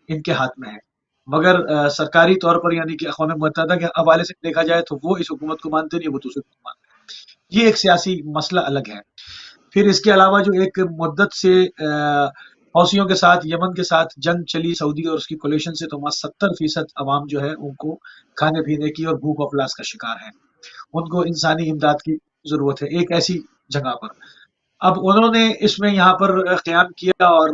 ان کے ہاتھ میں ہے، مگر سرکاری طور پر یعنی کہ اقوام متحدہ کے حوالے سے دیکھا جائے تو وہ اس حکومت کو مانتے نہیں، وہ دوسرے کو مانتے ہیں۔ یہ ایک سیاسی مسئلہ الگ ہے۔ پھر اس کے علاوہ جو ایک مدت سے حوثیوں کے ساتھ، یمن کے ساتھ جنگ چلی سعودی اور اس کی کولیشن سے، تو وہاں 70% عوام جو ہے ان کو کھانے پینے کی اور بھوک افلاس کا شکار ہے، ان کو انسانی امداد کی ضرورت ہے ایک ایسی جگہ پر۔ اب انہوں نے اس میں یہاں پر قیام کیا اور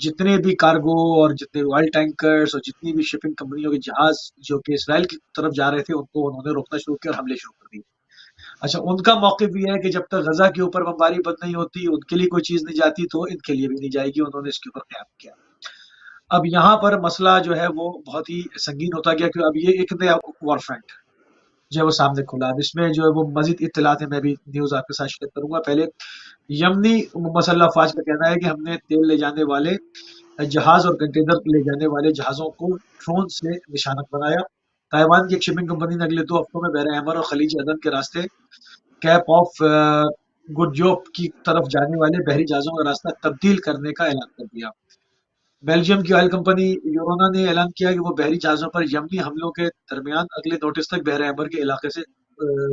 جتنے بھی کارگو اور جتنے آئل ٹینکرز اور جتنی بھی شپنگ کمپنیوں کے جہاز جو کہ اسرائیل کی طرف جا رہے تھے ان کو انہوں نے روکنا شروع کیا اور حملے شروع کر دیے۔ اچھا، ان کا موقف یہ ہے کہ جب تک غزہ کے اوپر بمباری بند نہیں ہوتی، ان کے لیے کوئی چیز نہیں جاتی، تو ان کے لیے بھی نہیں جائے گی، انہوں نے اس کے اوپر قیام کیا۔ اب یہاں پر مسئلہ جو ہے وہ بہت ہی سنگین ہوتا گیا کہ اب یہ ایک نیا وار فرنٹ جو ہے وہ سامنے کھلا۔ اب اس میں جو ہے وہ مزید اطلاعات ہیں، میں بھی نیوز آپ کے ساتھ شیئر کروں گا۔ پہلے یمنی مسلح افواج کا کہنا ہے کہ ہم نے تیل لے جانے والے جہاز اور کنٹینر لے جانے والے جہازوں کو ڈرون سے نشانہ بنایا۔ تائیوان کی ایک شپنگ کمپنی نے اگلے 2 ہفتوں میں بحر احمر اور خلیج عدن کے راستے کیپ آف گڈ جوپ کی طرف جانے والے بحری جہازوں کا راستہ تبدیل کرنے کا اعلان کر دیا۔ بیلجیم کی آئل کمپنی یورونا نے اعلان کیا کہ وہ بحری جہازوں پر یمنی حملوں کے درمیان اگلے نوٹس تک بحر احمر کے علاقے سے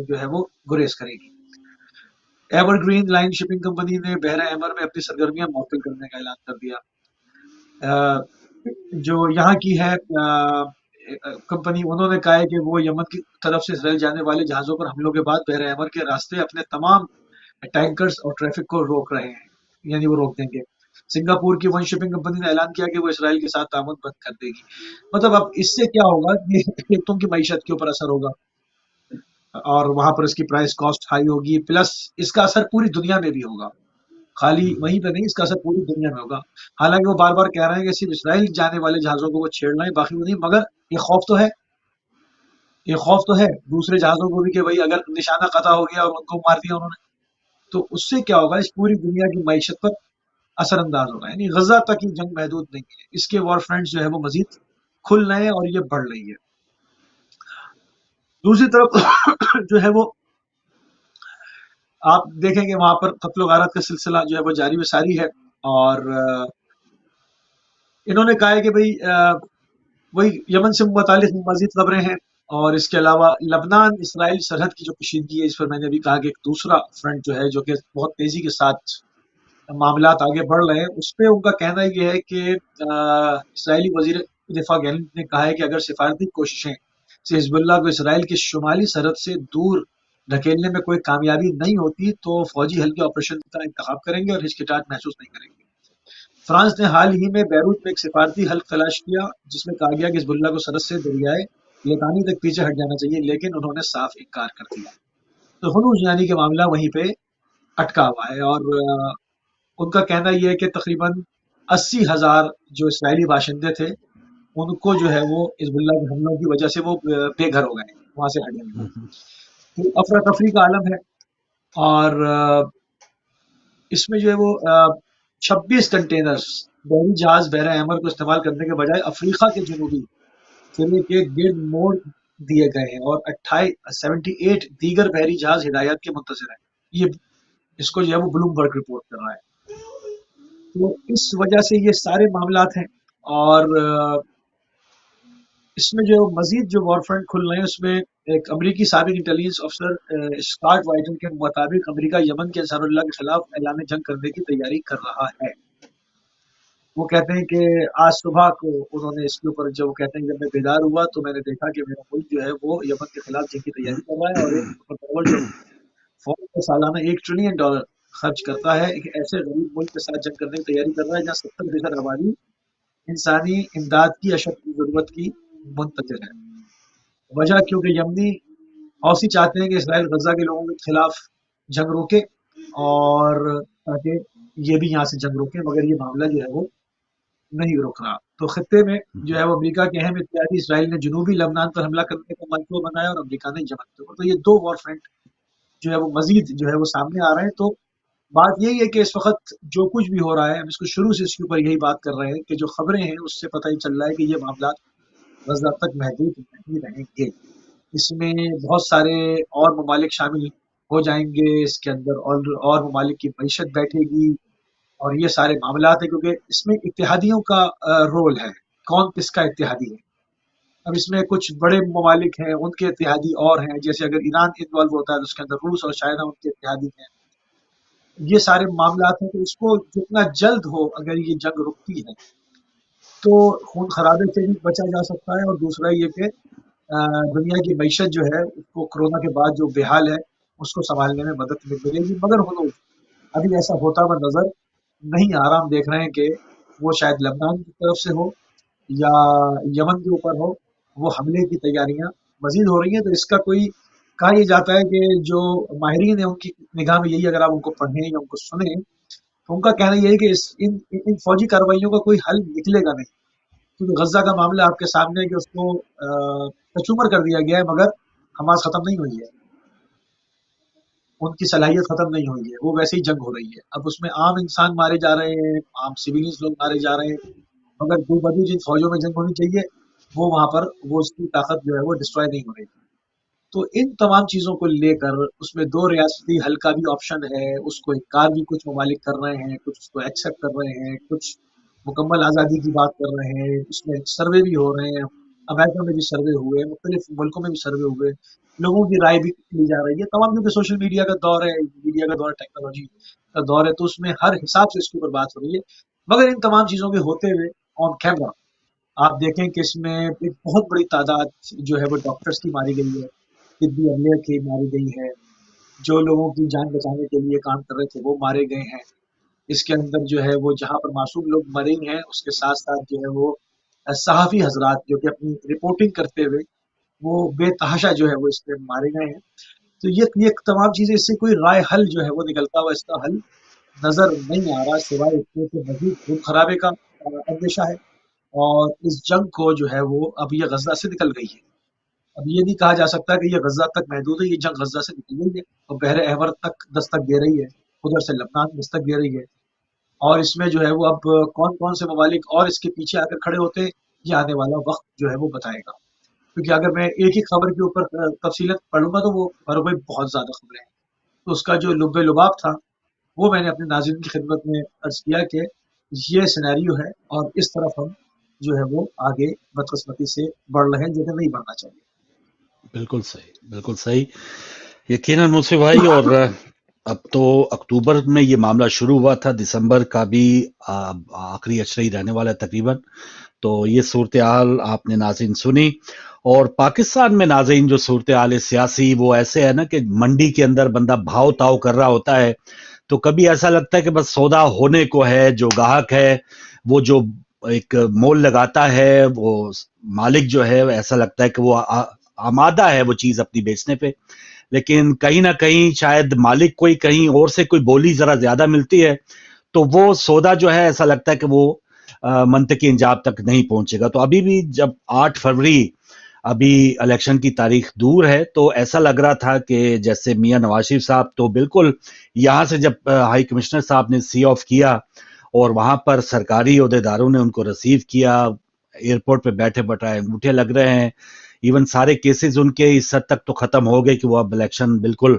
جو ہے وہ گریز کرے گی۔ Ever green line shipping company نے بحر احمر میں اپنی سرگرمیاں معطل کرنے کا اعلان کر دیا۔ جو یہاں کی ہے کمپنی، انہوں نے کہا ہے کہ وہ یمن کی طرف سے اسرائیل جانے والے جہازوں پر حملوں کے بعد بحر احمر کے راستے اپنے تمام ٹینکرز اور ٹریفک کو روک رہے ہیں، یعنی وہ روک دیں گے۔ سنگاپور کی ون شپنگ کمپنی نے اعلان کیا کہ وہ اسرائیل کے ساتھ تعاون بند کر دے گی۔ مطلب اب اس سے کیا ہوگا کہ کھیتوں کی معیشت کے اوپر اثر ہوگا اور وہاں پر اس کی پرائس کاسٹ ہائی ہوگی، پلس اس کا اثر پوری دنیا میں بھی ہوگا، خالی وہیں پہ نہیں، اس کا اثر پوری دنیا میں ہوگا۔ حالانکہ وہ بار بار کہہ رہے ہیں کہ صرف اسرائیل جانے والے جہازوں کو وہ چھیڑنا ہے، باقی وہ نہیں، مگر یہ خوف تو ہے، یہ خوف تو ہے دوسرے جہازوں کو بھی کہ بھائی اگر نشانہ قطع ہو گیا اور ان کو مار دیا انہوں نے، تو اس سے کیا ہوگا، اس پوری دنیا کی معیشت پر اثر انداز ہوگا۔ یعنی غزہ تک یہ جنگ محدود نہیں ہے، اس کے وار فرنٹس جو ہے وہ مزید کھل رہے ہیں اور یہ بڑھ رہی ہے۔ دوسری طرف جو ہے وہ آپ دیکھیں گے وہاں پر قتل و غارت کا سلسلہ جو ہے وہ جاری و ساری ہے، اور انہوں نے کہا ہے کہ بھئی وہی یمن سے متعلق مزید خبریں ہیں، اور اس کے علاوہ لبنان اسرائیل سرحد کی جو کشیدگی ہے، اس پر میں نے بھی کہا کہ ایک دوسرا فرنٹ جو ہے جو کہ بہت تیزی کے ساتھ معاملات آگے بڑھ رہے ہیں، اس پہ ان کا کہنا یہ ہے کہ اسرائیلی وزیر دفاع گیلنٹ نے کہا ہے کہ اگر سفارتی کوششیں سے حزب اللہ کو اسرائیل کی شمالی سرحد سے دور دھکیلنے میں کوئی کامیابی نہیں ہوتی تو فوجی حل کے آپریشن کا انتخاب کریں گے اور ہچکچاہٹ محسوس نہیں کریں گے۔ فرانس نے حال ہی میں بیروت میں ایک سفارتی حل تلاش کیا جس میں کہا گیا کہ حزب اللہ کو سرحد سے دریائے لتانی تک پیچھے ہٹ جانا چاہیے، لیکن انہوں نے صاف انکار کر دیا۔ تو خلوص جانی کا معاملہ وہیں پہ اٹکا ہوا ہے، اور ان کا کہنا یہ ہے کہ تقریباً 80,000 جو اسرائیلی باشندے تھے ان کو جو ہے وہ حزب اللہ کے حملوں کی وجہ سے وہ بے گھر ہو گئے، وہاں سے ہٹ گئے۔ تو افراتفری کا عالم ہے، اور اس میں جو ہے وہ 26 کنٹینرز بحری جہاز بحر احمر کو استعمال کرنے کے بجائے افریقہ کے جنوبی سرے کے گرد موڑ دیے گئے ہیں، اور 78 دیگر بحری جہاز ہدایات کے منتظر ہیں۔ یہ اس کو جو ہے وہ بلومبرگ رپورٹ کر رہا ہے۔ تو اس وجہ سے یہ سارے معاملات ہیں، اور اس میں جو مزید جو وار فرنٹ کھل رہے ہیں اس میں ایک امریکی سابق انٹیلیجنس افسر اسکاٹ وائٹن کے مطابق امریکہ یمن کے انصار اللہ کے خلاف اعلان جنگ کرنے کی تیاری کر رہا ہے۔ وہ کہتے ہیں کہ آج صبح کو انہوں نے اس کے اوپر جو کہتے ہیں جب میں بیدار ہوا تو میں نے دیکھا کہ میرا ملک جو ہے وہ یمن کے خلاف جنگ کی تیاری کر رہا ہے، اور ایک متبادل جو فوج کا سالانہ $1 ٹریلین خرچ کرتا ہے، ایک ایسے غریب ملک کے ساتھ جنگ کرنے کی تیاری کر رہا ہے جہاں 70% آبادی انسانی امداد کی اشد ضرورت کی منتظر ہے۔ وجہ کیونکہ یمنی حوثی چاہتے ہیں کہ اسرائیل غزہ کے لوگوں کے خلاف جنگ روکے، اور تاکہ یہ بھی یہاں سے جنگ روکے، مگر یہ معاملہ جو ہے وہ نہیں رک رہا۔ تو خطے میں جو ہے وہ امریکہ کے اہم اتحادی اسرائیل نے جنوبی لبنان پر حملہ کرنے کا منصوبہ بنایا، اور امریکہ نے یمن کے اوپر۔ تو یہ 2 وار فرنٹ جو ہے وہ مزید جو ہے وہ سامنے آ رہے ہیں۔ تو بات یہی ہے کہ اس وقت جو کچھ بھی ہو رہا ہے، ہم اس کو شروع سے اس کے اوپر یہی بات کر رہے ہیں کہ جو خبریں ہیں اس سے پتہ ہی چل رہا ہے کہ یہ معاملات غزہ تک محدود نہیں رہیں گے، اس میں بہت سارے اور ممالک شامل ہو جائیں گے، اس کے اندر اور ممالک کی معیشت بیٹھے گی، اور یہ سارے معاملات ہیں، کیونکہ اس میں اتحادیوں کا رول ہے، کون کس کا اتحادی ہے. اب اس میں کچھ بڑے ممالک ہیں، ان کے اتحادی اور ہیں، جیسے اگر ایران انوالو ہوتا ہے تو اس کے اندر روس اور چائنا ان کے اتحادی ہیں. یہ سارے معاملات ہیں، تو اس کو جتنا جلد ہو اگر یہ جنگ رکتی ہے تو خون خرابے سے بھی بچا جا سکتا ہے، اور دوسرا یہ کہ دنیا کی معیشت جو ہے اس کو کورونا کے بعد جو بحال ہے اس کو سنبھالنے میں مدد ملے گی. مگر ہنوز ابھی ایسا ہوتا ہوا نظر نہیں آ رہا. ہم دیکھ رہے ہیں کہ وہ شاید لبنان کی طرف سے ہو یا یمن کے اوپر ہو، وہ حملے کی تیاریاں مزید ہو رہی ہیں. تو اس کا کوئی کہا یہ جاتا ہے کہ جو ماہرین ہیں ان کی نگاہ میں یہی، اگر آپ ان کو پڑھیں یا ان کو سنیں تو ان کا کہنا یہ ہے کہ ان فوجی کارروائیوں کا کوئی حل نکلے گا نہیں، کیونکہ غزہ کا معاملہ آپ کے سامنے ہے کہ اس کو کچومر کر دیا گیا ہے، مگر حماس ختم نہیں ہوئی ہے، ان کی صلاحیت ختم نہیں ہوئی ہے، وہ ویسے ہی جنگ ہو رہی ہے. اب اس میں عام انسان مارے جا رہے ہیں، عام سویلینز لوگ مارے جا رہے ہیں، مگر دو بدو جن فوجوں میں جنگ ہونی چاہیے وہ وہاں پر وہ اس کی طاقت جو ہے وہ ڈسٹروائے نہیں ہو رہی. تو ان تمام چیزوں کو لے کر اس میں دو ریاستی حل کا بھی آپشن ہے، اس کو انکار بھی کچھ ممالک کر رہے ہیں، کچھ اس کو ایکسیپٹ کر رہے ہیں، کچھ مکمل آزادی کی بات کر رہے ہیں. اس میں سروے بھی ہو رہے ہیں، امریکہ میں بھی سروے ہوئے، مختلف ملکوں میں بھی سروے ہوئے، لوگوں کی رائے بھی لی جا رہی ہے. تمام کیونکہ سوشل میڈیا کا دور ہے، میڈیا کا دور ہے، ٹیکنالوجی کا دور ہے، تو اس میں ہر حساب سے اس کے اوپر بات ہو رہی ہے. مگر ان تمام چیزوں کے ہوتے ہوئے آن کیمرا آپ دیکھیں کہ اس میں ایک بہت بڑی تعداد جو ہے وہ ڈاکٹرز کی ماری گئی ہے، طبی عملے کی ماری گئی ہے، جو لوگوں کی جان بچانے کے لیے کام کر رہے تھے وہ مارے گئے ہیں. اس کے اندر جو ہے وہ جہاں پر معصوم لوگ مرے ہیں اس کے ساتھ ساتھ جو ہے وہ صحافی حضرات جو کہ اپنی رپورٹنگ کرتے ہوئے وہ بے تحاشا جو ہے وہ اس پہ مارے گئے ہیں. تو یہ تمام چیزیں، اس سے کوئی رائے حل جو ہے وہ نکلتا ہوا اس کا حل نظر نہیں آ رہا، سوائے اس کے کہ مزید خون خرابے کا اندیشہ ہے. اور اس جنگ کو جو ہے وہ اب یہ غزہ سے نکل گئی ہے. اب یہ نہیں کہا جا سکتا کہ یہ غزہ تک محدود ہے، یہ جنگ غزہ سے نکل گئی ہے اور بحر احمر تک دستک دے رہی ہے، ادھر سے لبنان دستک دے رہی ہے. اور اس میں جو ہے وہ اب کون کون سے ممالک اور اس کے پیچھے آ کر کھڑے ہوتے ہیں یہ آنے والا وقت جو ہے وہ بتائے گا. کیونکہ اگر میں ایک ہی خبر کے اوپر تفصیلات پڑھوں گا تو وہ میں بہت زیادہ خبریں ہیں. تو اس کا جو لب لباب تھا وہ میں نے اپنے ناظرین کی خدمت میں عرض کیا کہ یہ سینیریو ہے اور اس طرف ہم جو ہے وہ آگے بدقسمتی سے بڑھ رہے ہیں جو کہ نہیں بڑھنا چاہیے. بالکل صحیح، بالکل صحیح. یقیناً مصطفی بھائی، اور اب تو اکتوبر میں یہ معاملہ شروع ہوا تھا، دسمبر کا بھی آخری اشرہ ہی رہنے والا ہے تقریباً. تو یہ صورتحال آپ نے ناظرین سنی. اور پاکستان میں ناظرین جو صورتحال ہے سیاسی، وہ ایسے ہے نا کہ منڈی کے اندر بندہ بھاؤ تاؤ کر رہا ہوتا ہے، تو کبھی ایسا لگتا ہے کہ بس سودا ہونے کو ہے، جو گاہک ہے وہ جو ایک مول لگاتا ہے، وہ مالک جو ہے ایسا لگتا ہے کہ وہ آمادہ ہے وہ چیز اپنی بیچنے پہ. لیکن کہیں نہ کہیں شاید مالک کوئی کہیں اور سے کوئی بولی ذرا زیادہ ملتی ہے تو وہ سودا جو ہے ایسا لگتا ہے کہ وہ منطقی انجام تک نہیں پہنچے گا. تو ابھی بھی جب 8 فروری ابھی الیکشن کی تاریخ دور ہے تو ایسا لگ رہا تھا کہ جیسے میاں نواز شریف صاحب تو بالکل یہاں سے جب ہائی کمشنر صاحب نے سی آف کیا اور وہاں پر سرکاری عہدیداروں نے ان کو ریسیو کیا، ایئرپورٹ پہ بیٹھے بٹھائے انگوٹھے لگ رہے ہیں، ایون سارے کیسز ان کے اس حد تک تو ختم ہو گئے کہ وہ اب الیکشن بالکل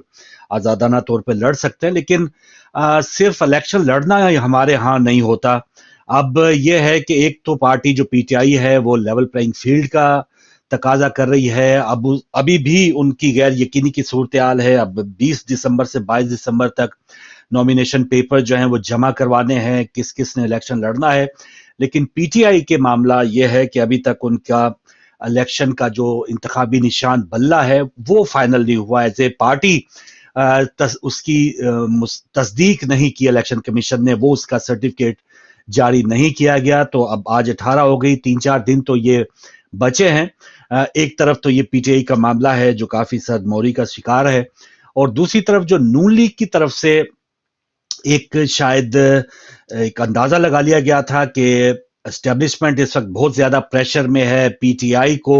آزادانہ طور پہ لڑ سکتے ہیں. لیکن صرف الیکشن لڑنا ہمارے ہاں نہیں ہوتا. اب یہ ہے کہ ایک تو پارٹی جو پی ٹی آئی ہے وہ لیول پلینگ فیلڈ کا تقاضا کر رہی ہے. ابھی بھی ان کی غیر یقینی کی صورتحال ہے. اب 20 دسمبر سے 22 دسمبر تک نومینیشن پیپر جو ہیں وہ جمع کروانے ہیں، کس کس نے الیکشن لڑنا ہے. لیکن پی ٹی آئی کے معاملہ یہ ہے کہ ابھی تک ان کا الیکشن کا جو انتخابی نشان بلہ ہے وہ فائنل نہیں ہوا. ایز اے پارٹی اس کی تصدیق نہیں کی الیکشن کمیشن نے، وہ اس کا سرٹیفکیٹ جاری نہیں کیا گیا. تو اب آج 18 ہو گئی، 3-4 دن تو یہ بچے ہیں. ایک طرف تو یہ پی ٹی آئی کا معاملہ ہے جو کافی صدموری کا شکار ہے، اور دوسری طرف جو نون لیگ کی طرف سے ایک شاید ایک اندازہ لگا لیا گیا تھا کہ اسٹیبلشمنٹ اس وقت بہت زیادہ پریشر میں ہے پی ٹی آئی کو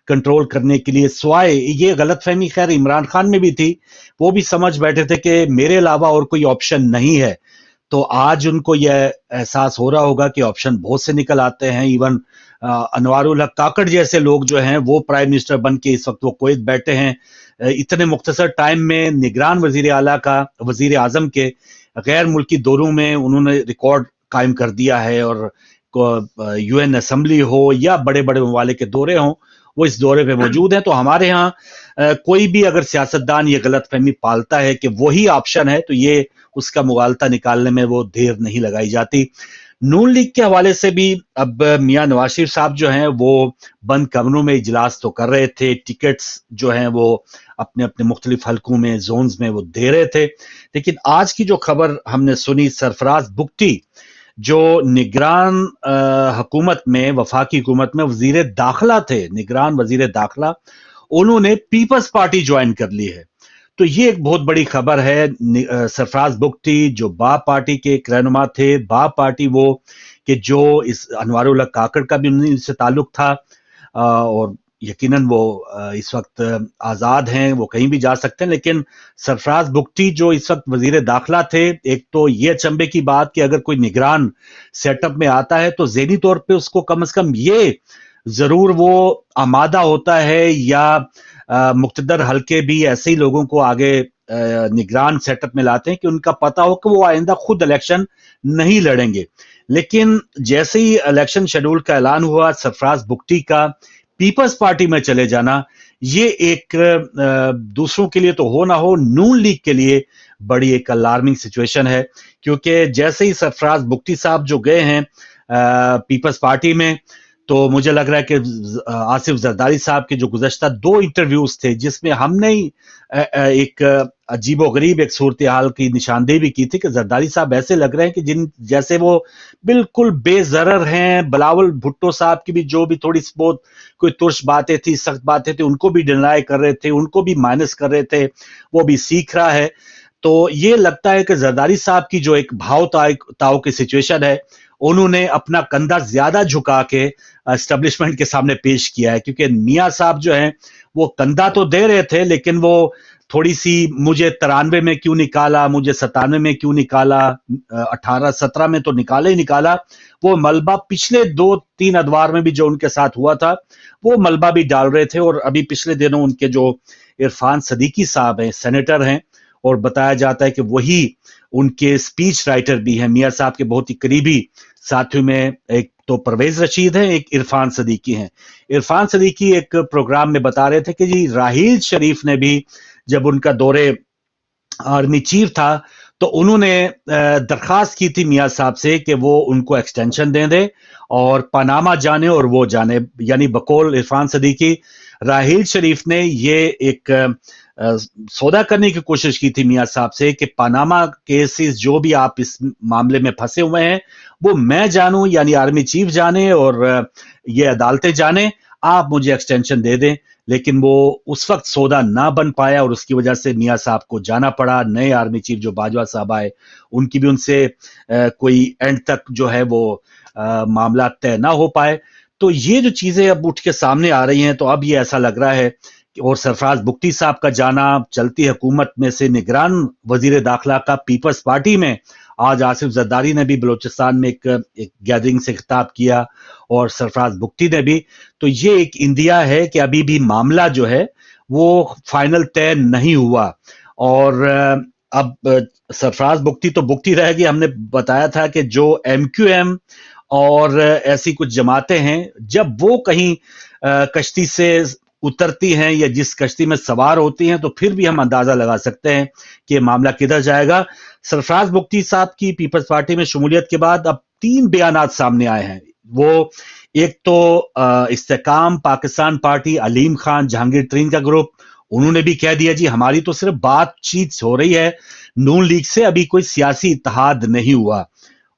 کنٹرول کرنے کے لیے. سوائے یہ غلط فہمی خیر عمران خان میں بھی تھی، وہ بھی سمجھ بیٹھے تھے کہ میرے علاوہ اور کوئی آپشن نہیں ہے. تو آج ان کو یہ احساس ہو رہا ہوگا کہ آپشن بہت سے نکل آتے ہیں. ایون انوار الحق کاکڑ جیسے لوگ جو ہیں وہ پرائم منسٹر بن کے اس وقت وہ کویت بیٹھے ہیں. اتنے مختصر ٹائم میں نگران وزیر اعلیٰ کا، وزیر اعظم کے गैर मुल्की दौरों में उन्होंने रिकॉर्ड कायम कर दिया है, और यूएन असेंबली हो या बड़े बड़े ममालिक के दौरे हों, वो इस दौरे पे मौजूद हैं। तो हमारे यहाँ कोई भी अगर सियासतदान ये गलत फहमी पालता है कि वही ऑप्शन है, तो ये उसका मुगालता निकालने में वो देर नहीं लगाई जाती। नून लीग के हवाले से भी अब मियां नवाज शरीफ साहब जो हैं वो बंद कमरों में इजलास तो कर रहे थे, टिकट्स जो हैं वो अपने अपने मुख्तलिफ हलकों में, जोन्स में वो दे रहे थे। लेकिन आज की जो खबर हमने सुनी, सरफराज बुगटी जो निगरान हुकूमत में, वफाकी हुकूमत में वजीर दाखिला थे, निगरान वजीर दाखिला, उन्होंने पीपल्स पार्टी ज्वाइन कर ली है। तो ये एक बहुत बड़ी खबर है। सरफराज बुगटी जो बाप पार्टी के एक रहनुमा थे, बाप पार्टी वो कि जो इस अनवारुल्लाह काकड़ का भी उनसे ताल्लुक था, और यकीनन वो इस वक्त आज़ाद हैं, वो कहीं भी जा सकते हैं। लेकिन सरफराज बुगटी जो इस वक्त वजीर दाखिला थे, एक तो ये अचंभे की बात कि अगर कोई निगरान सेटअप में आता है तो ज़हनी तौर पे उसको कम से कम ये जरूर वो आमादा होता है, या मुक्तदर हल्के भी ऐसे ही लोगों को आगे निगरान सेटअप में लाते हैं कि उनका पता हो कि वो आइंदा खुद इलेक्शन नहीं लड़ेंगे। लेकिन जैसे ही इलेक्शन शेड्यूल का ऐलान हुआ, सरफराज बुगटी का पीपल्स पार्टी में चले जाना, ये एक दूसरों के लिए तो हो ना हो, नून लीग के लिए बड़ी एक अलार्मिंग सिचुएशन है। क्योंकि जैसे ही सरफराज बुगटी साहब जो गए हैं पीपल्स पार्टी में, तो मुझे लग रहा है कि आसिफ जरदारी साहब के जो गुज़श्ता 2 इंटरव्यूज थे, जिसमें हमने एक अजीबोगरीब एक सूरत हाल की निशानदेही भी की थी कि जरदारी साहब ऐसे लग रहे हैं कि जिन जैसे वो बिल्कुल बेजरर हैं। बिलावल भुट्टो साहब की भी जो भी थोड़ी बहुत कोई तुर्श बातें थी, सख्त बातें थी, उनको भी डिनाई कर रहे थे, उनको भी माइनस कर रहे थे, वो भी सीख रहा है। तो ये लगता है कि जरदारी साहब की जो एक भाव ताव की सिचुएशन है, उन्होंने अपना कंधा ज्यादा झुका के एस्टेब्लिशमेंट के सामने पेश किया है। क्योंकि मियां साहब जो हैं वो कंधा तो दे रहे थे, लेकिन वो थोड़ी सी मुझे 93 में क्यों निकाला, मुझे 97 में क्यों निकाला, 18-17 में तो निकाला ही निकाला, वो मलबा पिछले 2-3 अदवार में भी जो उनके साथ हुआ था वो मलबा भी डाल रहे थे। और अभी पिछले दिनों उनके जो इरफान सदीकी साहब हैं, सेनेटर हैं, और बताया जाता है कि वही उनके स्पीच राइटर भी हैं। मियां साहब के बहुत ही करीबी साथियों में एक तो परवेज रशीद है, एक इरफान सदीकी हैं। इरफान सदीकी एक प्रोग्राम में बता रहे थे कि जी राहील शरीफ ने भी जब उनका दौरे आर्मी चीफ था तो उन्होंने दरखास्त की थी मियां साहब से कि वो उनको एक्सटेंशन दे दे और पनामा जाने और वो जाने। यानी बकौल इरफान सदीकी, राहील शरीफ ने ये एक सौदा करने की कोशिश की थी मियां साहब से कि पनामा केसेस जो भी आप इस मामले में फंसे हुए हैं वो मैं जानूं, यानी आर्मी चीफ जाने और ये अदालतें जाने, आप मुझे एक्सटेंशन दे दें। लेकिन वो उस वक्त सौदा ना बन पाया और उसकी वजह से मियां साहब को जाना पड़ा। नए आर्मी चीफ जो बाजवा साहब आए, उनकी भी उनसे कोई एंड तक जो है वो मामला तय ना हो पाए। तो ये जो चीजें अब उठ के सामने आ रही हैं, तो अब ये ऐसा लग रहा है। और सरफराज बुगटी साहब का जाना, चलती हुकूमत में से निगरान वजीर दाखिला का पीपल्स पार्टी में, आज आसिफ जरदारी ने भी बलोचिस्तान में एक गैदरिंग से खिताब किया और सरफराज बुगटी ने भी। तो ये एक इंदिया है कि अभी भी मामला जो है वो फाइनल तय नहीं हुआ। और अब सरफराज बुगटी तो बुगटी रह गई। हमने बताया था कि जो MQM और ऐसी कुछ जमातें हैं, जब वो कहीं कश्ती से उतरती हैं या जिस कश्ती में सवार होती हैं, तो फिर भी हम अंदाजा लगा सकते हैं कि मामला किधर जाएगा। सरफराज बुगटी साहब की पीपल्स पार्टी में शमूलियत के बाद अब 3 बयानात सामने आए हैं। वो एक तो इस्तेकाम पाकिस्तान पार्टी, अलीम खान जहांगीर तरीन का ग्रुप, उन्होंने भी कह दिया जी हमारी तो सिर्फ बातचीत हो रही है, नून लीग से अभी कोई सियासी इत्तेहाद नहीं हुआ।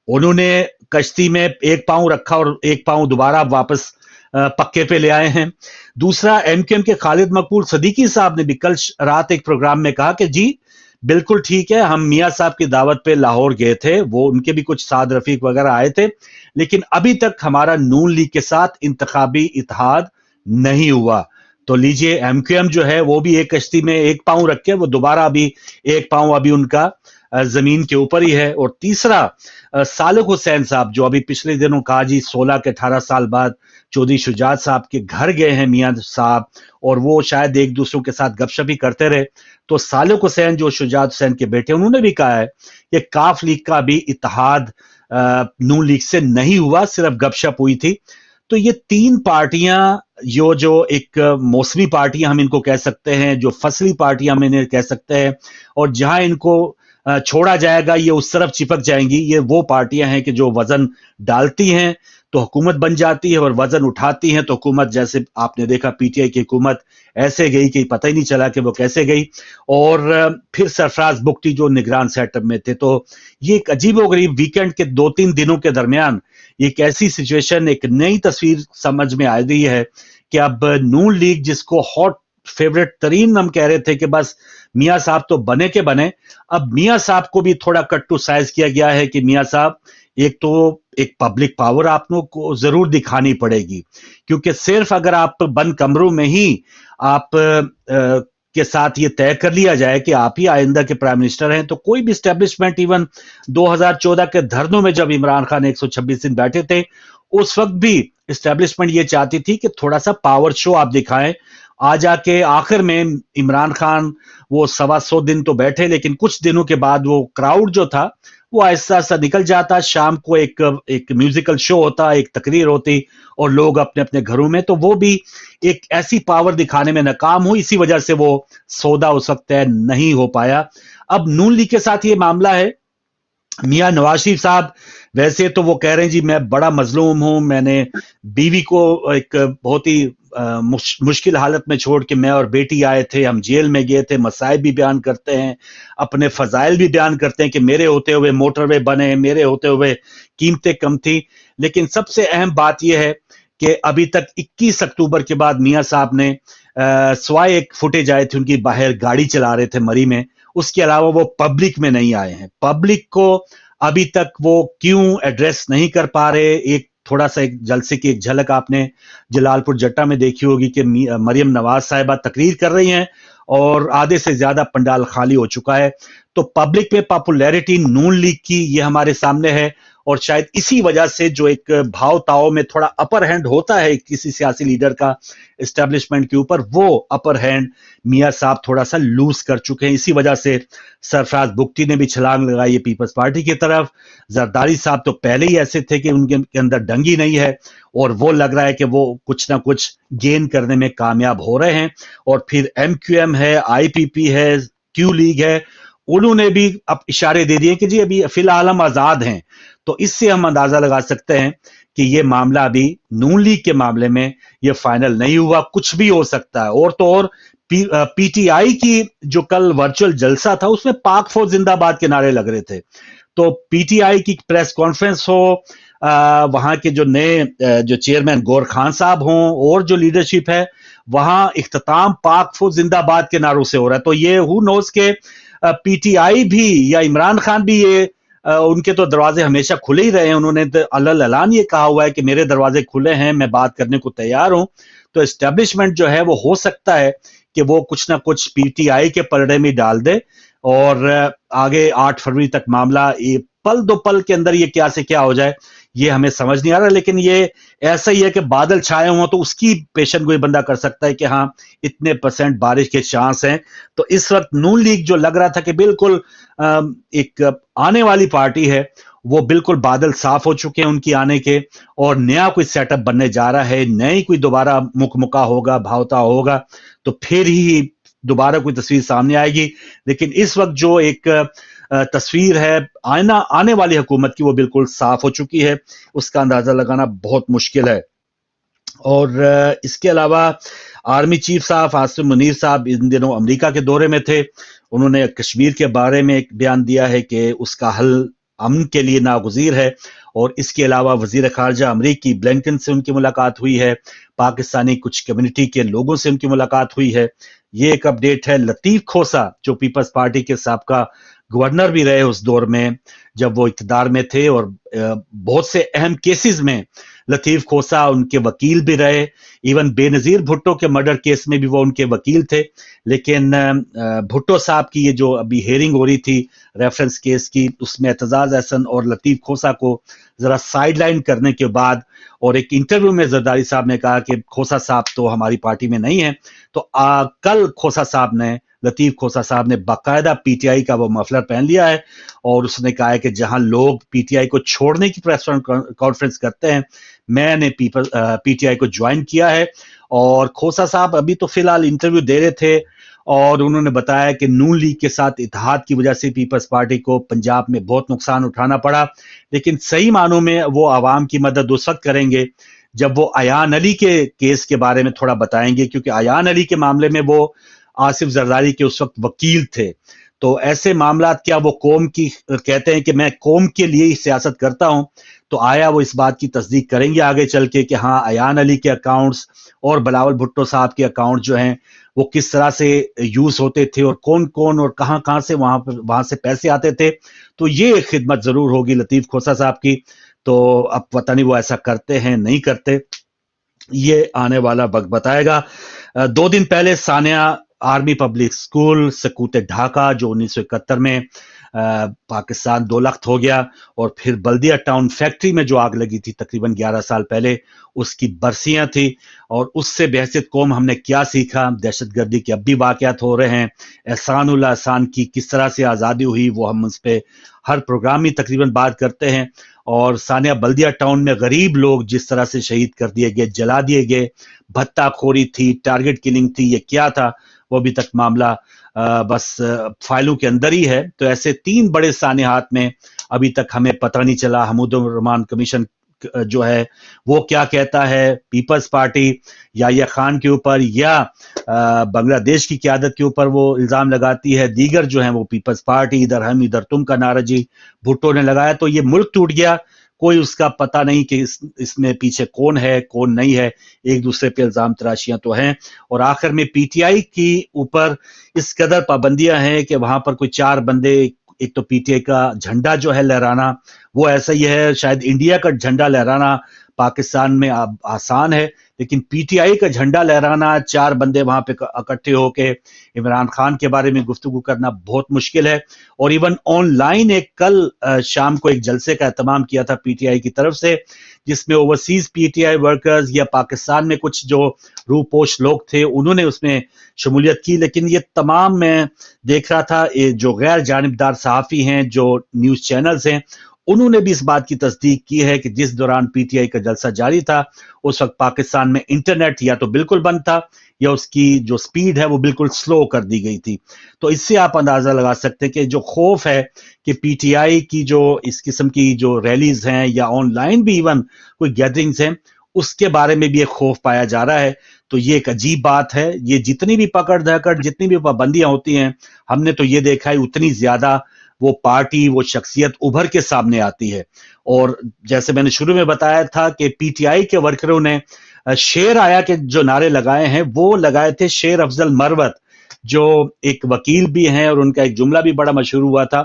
उन्होंने कश्ती में एक पांव रखा और एक पांव दोबारा वापस पक्के पे ले आए हैं। दूसरा, MQM के खालिद मकबूल सदीकी साहब ने भी कल रात एक प्रोग्राम में कहा कि जी बिल्कुल ठीक है, हम मियां साहब की दावत पे लाहौर गए थे, वो उनके भी कुछ साद रफीक वगैरह आए थे, लेकिन अभी तक हमारा नून लीग के साथ इंतखाबी इत्तेहाद नहीं हुआ। तो लीजिए, MQM जो है वो भी एक कश्ती में एक पांव रख के वो दोबारा अभी एक पांव अभी उनका जमीन के ऊपर ही है। और तीसरा सालिक हुसैन साहब जो अभी पिछले दिनों कहा जी 16 के 18 साल बाद चौधरी शुजात साहब के घर गए हैं मियां साहब, और वो शायद एक दूसरों के साथ गपशप ही करते रहे। तो सालिक हुसैन जो शुजात हुसैन के बेटे, उन्होंने भी कहा है कि काफ लीग का भी इत्तेहाद नून लीग से नहीं हुआ, सिर्फ गपशप हुई थी। तो ये तीन पार्टियां जो एक मौसमी पार्टियां हम इनको कह सकते हैं, जो फसली पार्टियां हम इन्हें कह सकते हैं, और जहां इनको छोड़ा जाएगा ये उस तरफ चिपक जाएंगी। ये वो पार्टियां हैं कि जो वजन डालती हैं तो हुकूमत बन जाती है, और वजन उठाती हैं तो हुकूमत, जैसे आपने देखा पीटीआई की हुकूमत ऐसे गई कि पता ही नहीं चला कि वो कैसे गई। और फिर सरफराज बुगटी जो निगरान सेटअप में थे। तो ये एक अजीबोगरीब वीकेंड के 2-3 दिनों के दरमियान एक ऐसी सिचुएशन, एक नई तस्वीर समझ में आ रही है कि अब नून लीग, जिसको हॉट फेवरेट तरीन हम कह रहे थे कि बस मियां साहब तो बने के बने, अब मियां साहब को भी थोड़ा कट टू साइज किया गया है कि मियां साहब एक तो एक पब्लिक पावर आप लोग को जरूर दिखानी पड़ेगी, क्योंकि सिर्फ अगर आप बंद कमरों में ही आप के साथ ये तय कर लिया जाए कि आप ही आइंदा के प्राइम मिनिस्टर हैं, तो कोई भी एस्टेब्लिशमेंट, इवन 2014 के धरनों में जब इमरान खान 126 दिन बैठे थे, उस वक्त भी एस्टेब्लिशमेंट ये चाहती थी कि थोड़ा सा पावर शो आप दिखाएं। आ जाके आखिर में इमरान खान वो 125 दिन तो बैठे, लेकिन कुछ दिनों के बाद वो क्राउड जो था वो आहिस्ता आहिस्ता निकल जाता। शाम को एक म्यूजिकल शो होता, एक तकरीर होती, और लोग अपने अपने घरों में। तो वो भी एक ऐसी पावर दिखाने में नाकाम हुई, इसी वजह से वो सौदा उस वक्त तय नहीं हो पाया। अब नून लीग के साथ ये मामला है। मियां नवाज शरीफ साहब वैसे तो वो कह रहे हैं जी मैं बड़ा मजलूम हूं, मैंने बीवी को एक बहुत ही मुश्किल हालत में छोड़ के मैं और बेटी आए थे, हम जेल में गए थे। मसाइब भी बयान करते हैं, अपने फजाइल भी बयान करते हैं कि मेरे होते हुए मोटरवे बने, मेरे होते हुए कीमतें कम थी। लेकिन सबसे अहम बात यह है कि अभी तक 21 अक्टूबर के बाद मियां साहब ने सिवाय एक फुटेज आए थे उनकी बाहर गाड़ी चला रहे थे मरी में, उसके अलावा वो पब्लिक में नहीं आए हैं। पब्लिक को अभी तक वो क्यों एड्रेस नहीं कर पा रहे। एक थोड़ा सा एक जलसे की एक झलक आपने जलालपुर जट्टा में देखी होगी कि मरियम नवाज साहिबा तकरीर कर रही हैं और आधे से ज्यादा पंडाल खाली हो चुका है। तो पब्लिक में पॉपुलैरिटी नून लीग की ये हमारे सामने है, और शायद इसी वजह से जो एक भाव ताव में थोड़ा अपर हैंड होता है किसी सियासी लीडर का एस्टेब्लिशमेंट के ऊपर, वो अपर हैंड मियां साहब थोड़ा सा लूज कर चुके हैं। इसी वजह से सरफराज बुगटी ने भी छलांग लगाई है पीपल्स पार्टी की तरफ। जरदारी साहब तो पहले ही ऐसे थे कि उनके अंदर डंगी नहीं है, और वो लग रहा है कि वो कुछ ना कुछ गेन करने में कामयाब हो रहे हैं। और फिर MQM है, IPP है, क्यू लीग है, उन्होंने भी अब इशारे दे दिए कि जी अभी फिलहाल हम आजाद हैं। तो इससे हम अंदाजा लगा सकते हैं कि ये मामला अभी नून लीग के मामले में ये फाइनल नहीं हुआ, कुछ भी हो सकता है। और तो और PTI की जो कल वर्चुअल जलसा था उसमें पाक फौज जिंदाबाद के नारे लग रहे थे। तो PTI की प्रेस कॉन्फ्रेंस हो, वहां के जो नए जो चेयरमैन गौर खान साहब हों और जो लीडरशिप है, वहां इख्तिताम पाक फौज जिंदाबाद के नारों से हो रहा है। तो ये हु नोज के PTI भी या इमरान खान भी ये उनके तो दरवाजे हमेशा खुले ही रहे हैं। उन्होंने तो अल्ल ऐलान ये कहा हुआ है कि मेरे दरवाजे खुले हैं, मैं बात करने को तैयार हूं। तो एस्टेब्लिशमेंट जो है वो हो सकता है कि वो कुछ ना कुछ PTI के पलड़े में डाल दे, और आगे 8 फरवरी तक मामला पल दो पल के अंदर ये क्या से क्या हो जाए ये हमें समझ नहीं आ रहा। लेकिन ये ऐसा ही है कि बादल छाए हों तो उसकी पेशन गोई बंदा कर सकता है कि हाँ इतने % बारिश के चांस हैं। तो इस वक्त नून लीग जो लग रहा था कि बिल्कुल एक आने वाली पार्टी है, वो बिल्कुल बादल साफ हो चुके हैं उनकी आने के, और नया कोई सेटअप बनने जा रहा है, नई कोई दोबारा मुकमुका होगा, भावता होगा, तो फिर ही दोबारा कोई तस्वीर सामने आएगी। लेकिन इस वक्त जो एक तस्वीर है आने वाली हुकूमत की, वो बिल्कुल साफ हो चुकी है, उसका अंदाजा लगाना बहुत मुश्किल है। और इसके अलावा आर्मी चीफ साहब आसिम मुनीर साहब इन दिनों अमेरिका के दौरे में थे। उन्होंने कश्मीर के बारे में एक बयान दिया है कि उसका हल अमन के लिए नागुज़ीर है। और इसके अलावा वजीर खारजा अमरीकी ब्लिंकन से उनकी मुलाकात हुई है, पाकिस्तानी कुछ कम्युनिटी के लोगों से उनकी मुलाकात हुई है। ये एक अपडेट है। लतीफ खोसा जो पीपल्स पार्टी के साबका गवर्नर भी रहे उस दौर में जब वो इक़्तिदार में थे, और बहुत से अहम केसेस में लतीफ खोसा उनके वकील भी रहे, इवन बेनजीर भुट्टो के मर्डर केस में भी वो उनके वकील थे। लेकिन भुट्टो साहब की ये जो अभी हेयरिंग हो रही थी रेफरेंस केस की, उसमें एतजाज अहसन और लतीफ खोसा को जरा साइडलाइन करने के बाद, और एक इंटरव्यू में जरदारी साहब ने कहा कि खोसा साहब तो हमारी पार्टी में नहीं है, तो कल खोसा साहब ने, लतीफ खोसा साहब ने बाकायदा पीटीआई का वो मफलर पहन लिया है और उसने कहा है कि जहां लोग पीटीआई को छोड़ने की प्रेस कॉन्फ्रेंस करते हैं, मैंने पीटीआई को ज्वाइन किया है। और खोसा साहब अभी तो फिलहाल इंटरव्यू दे रहे थे और उन्होंने बताया कि नून लीग के साथ इत्तेहाद की वजह से पीपल्स पार्टी को पंजाब में बहुत नुकसान उठाना पड़ा, लेकिन सही मानों में वो आवाम की मदद उस वक्त करेंगे जब वो अयान अली के केस के बारे में थोड़ा बताएंगे, क्योंकि अयान अली के मामले में वो आसिफ जरदारी के उस वक्त वकील थे। तो ऐसे मामलात, क्या वो कौम की, कहते हैं कि मैं कौम के लिए ही सियासत करता हूं, तो आया वो इस बात की तस्दीक करेंगे आगे चल के कि हाँ, अयान अली के अकाउंट्स और बिलावल भुट्टो साहब के अकाउंट जो हैं वो किस तरह से यूज होते थे और कौन कौन और कहां से वहां से पैसे आते थे। तो ये खिदमत जरूर होगी लतीफ खोसा साहब की। तो अब पता नहीं वो ऐसा करते हैं नहीं करते, ये आने वाला वक्त बताएगा। 2 दिन पहले सानिया आर्मी पब्लिक स्कूल सकूत ढाका जो 1971 में पाकिस्तान 2 लख्त हो गया, और फिर बल्दिया टाउन फैक्ट्री में जो आग लगी थी तकरीबन 11 साल पहले, उसकी बरसियां थी। और उससे बहसियत कौम हमने क्या सीखा, दहशतगर्दी के अब भी वाकयात हो रहे हैं, एहसानुल्लाह एहसान की किस तरह से आज़ादी हुई, वो हम उस पर हर प्रोग्राम में तकरीबन बात करते हैं। और सानिया बल्दिया टाउन में गरीब लोग जिस तरह से शहीद कर दिए गए, जला दिए गए, भत्ताखोरी थी, टारगेट किलिंग थी, ये क्या था वो अभी तक मामला बस फाइलों के अंदर ही है। तो ऐसे 3 बड़े सानिहात में अभी तक हमें पता नहीं चला हमीदुर रहमान कमीशन जो है वो क्या कहता है, पीपल्स पार्टी याहिया खान के ऊपर या बांग्लादेश की क़यादत के ऊपर वो इल्जाम लगाती है, दीगर जो है वो पीपल्स पार्टी इधर हम इधर तुम का नारा जी भुट्टो ने लगाया। तो ये मुल्क टूट गया, कोई उसका पता नहीं कि इसमें पीछे कौन है कौन नहीं है, एक दूसरे पे इल्जाम तराशियां तो हैं। और आखिर में पीटीआई की ऊपर इस कदर पाबंदियां हैं कि वहां पर कोई 4 बंदे, एक तो पीटीआई का झंडा जो है लहराना वो ऐसा ही है, शायद इंडिया का झंडा लहराना पाकिस्तान में आसान है, लेकिन पीटीआई का झंडा लहराना 4 बंदे वहां पे इकट्ठे होके इमरान खान के बारे में गुफ्तगू करना बहुत मुश्किल है। और इवन ऑनलाइन एक कल शाम को एक जलसे का एहतमाम किया था पीटीआई की तरफ से, जिसमें ओवरसीज पीटीआई वर्कर्स या पाकिस्तान में कुछ जो रूपोश लोग थे उन्होंने उसमें शमूलियत की। लेकिन ये तमाम मैं देख रहा था जो गैर जानिबदार सहाफ़ी हैं, जो न्यूज़ चैनल्स हैं, उन्होंने भी इस बात की तस्दीक की है कि जिस दौरान पीटीआई का जलसा जारी था उस वक्त पाकिस्तान में इंटरनेट या तो बिल्कुल बंद था या उसकी जो स्पीड है वो बिल्कुल स्लो कर दी गई थी। तो इससे आप अंदाजा लगा सकते हैं कि जो खौफ है कि पीटीआई की जो इस किस्म की जो रैलीज हैं या ऑनलाइन भी इवन कोई गैदरिंग्स हैं, उसके बारे में भी एक खौफ पाया जा रहा है। तो ये एक अजीब बात है। ये जितनी भी पकड़ धकड़, जितनी भी पाबंदियां होती हैं, हमने तो ये देखा है उतनी ज्यादा वो पार्टी, वो शख्सियत उभर के सामने आती है। और जैसे मैंने शुरू में बताया था कि पीटीआई के वर्करों ने शेर आया के जो नारे लगाए हैं वो लगाए थे शेर अफजल मरवत, जो एक वकील भी हैं, और उनका एक जुमला भी बड़ा मशहूर हुआ था।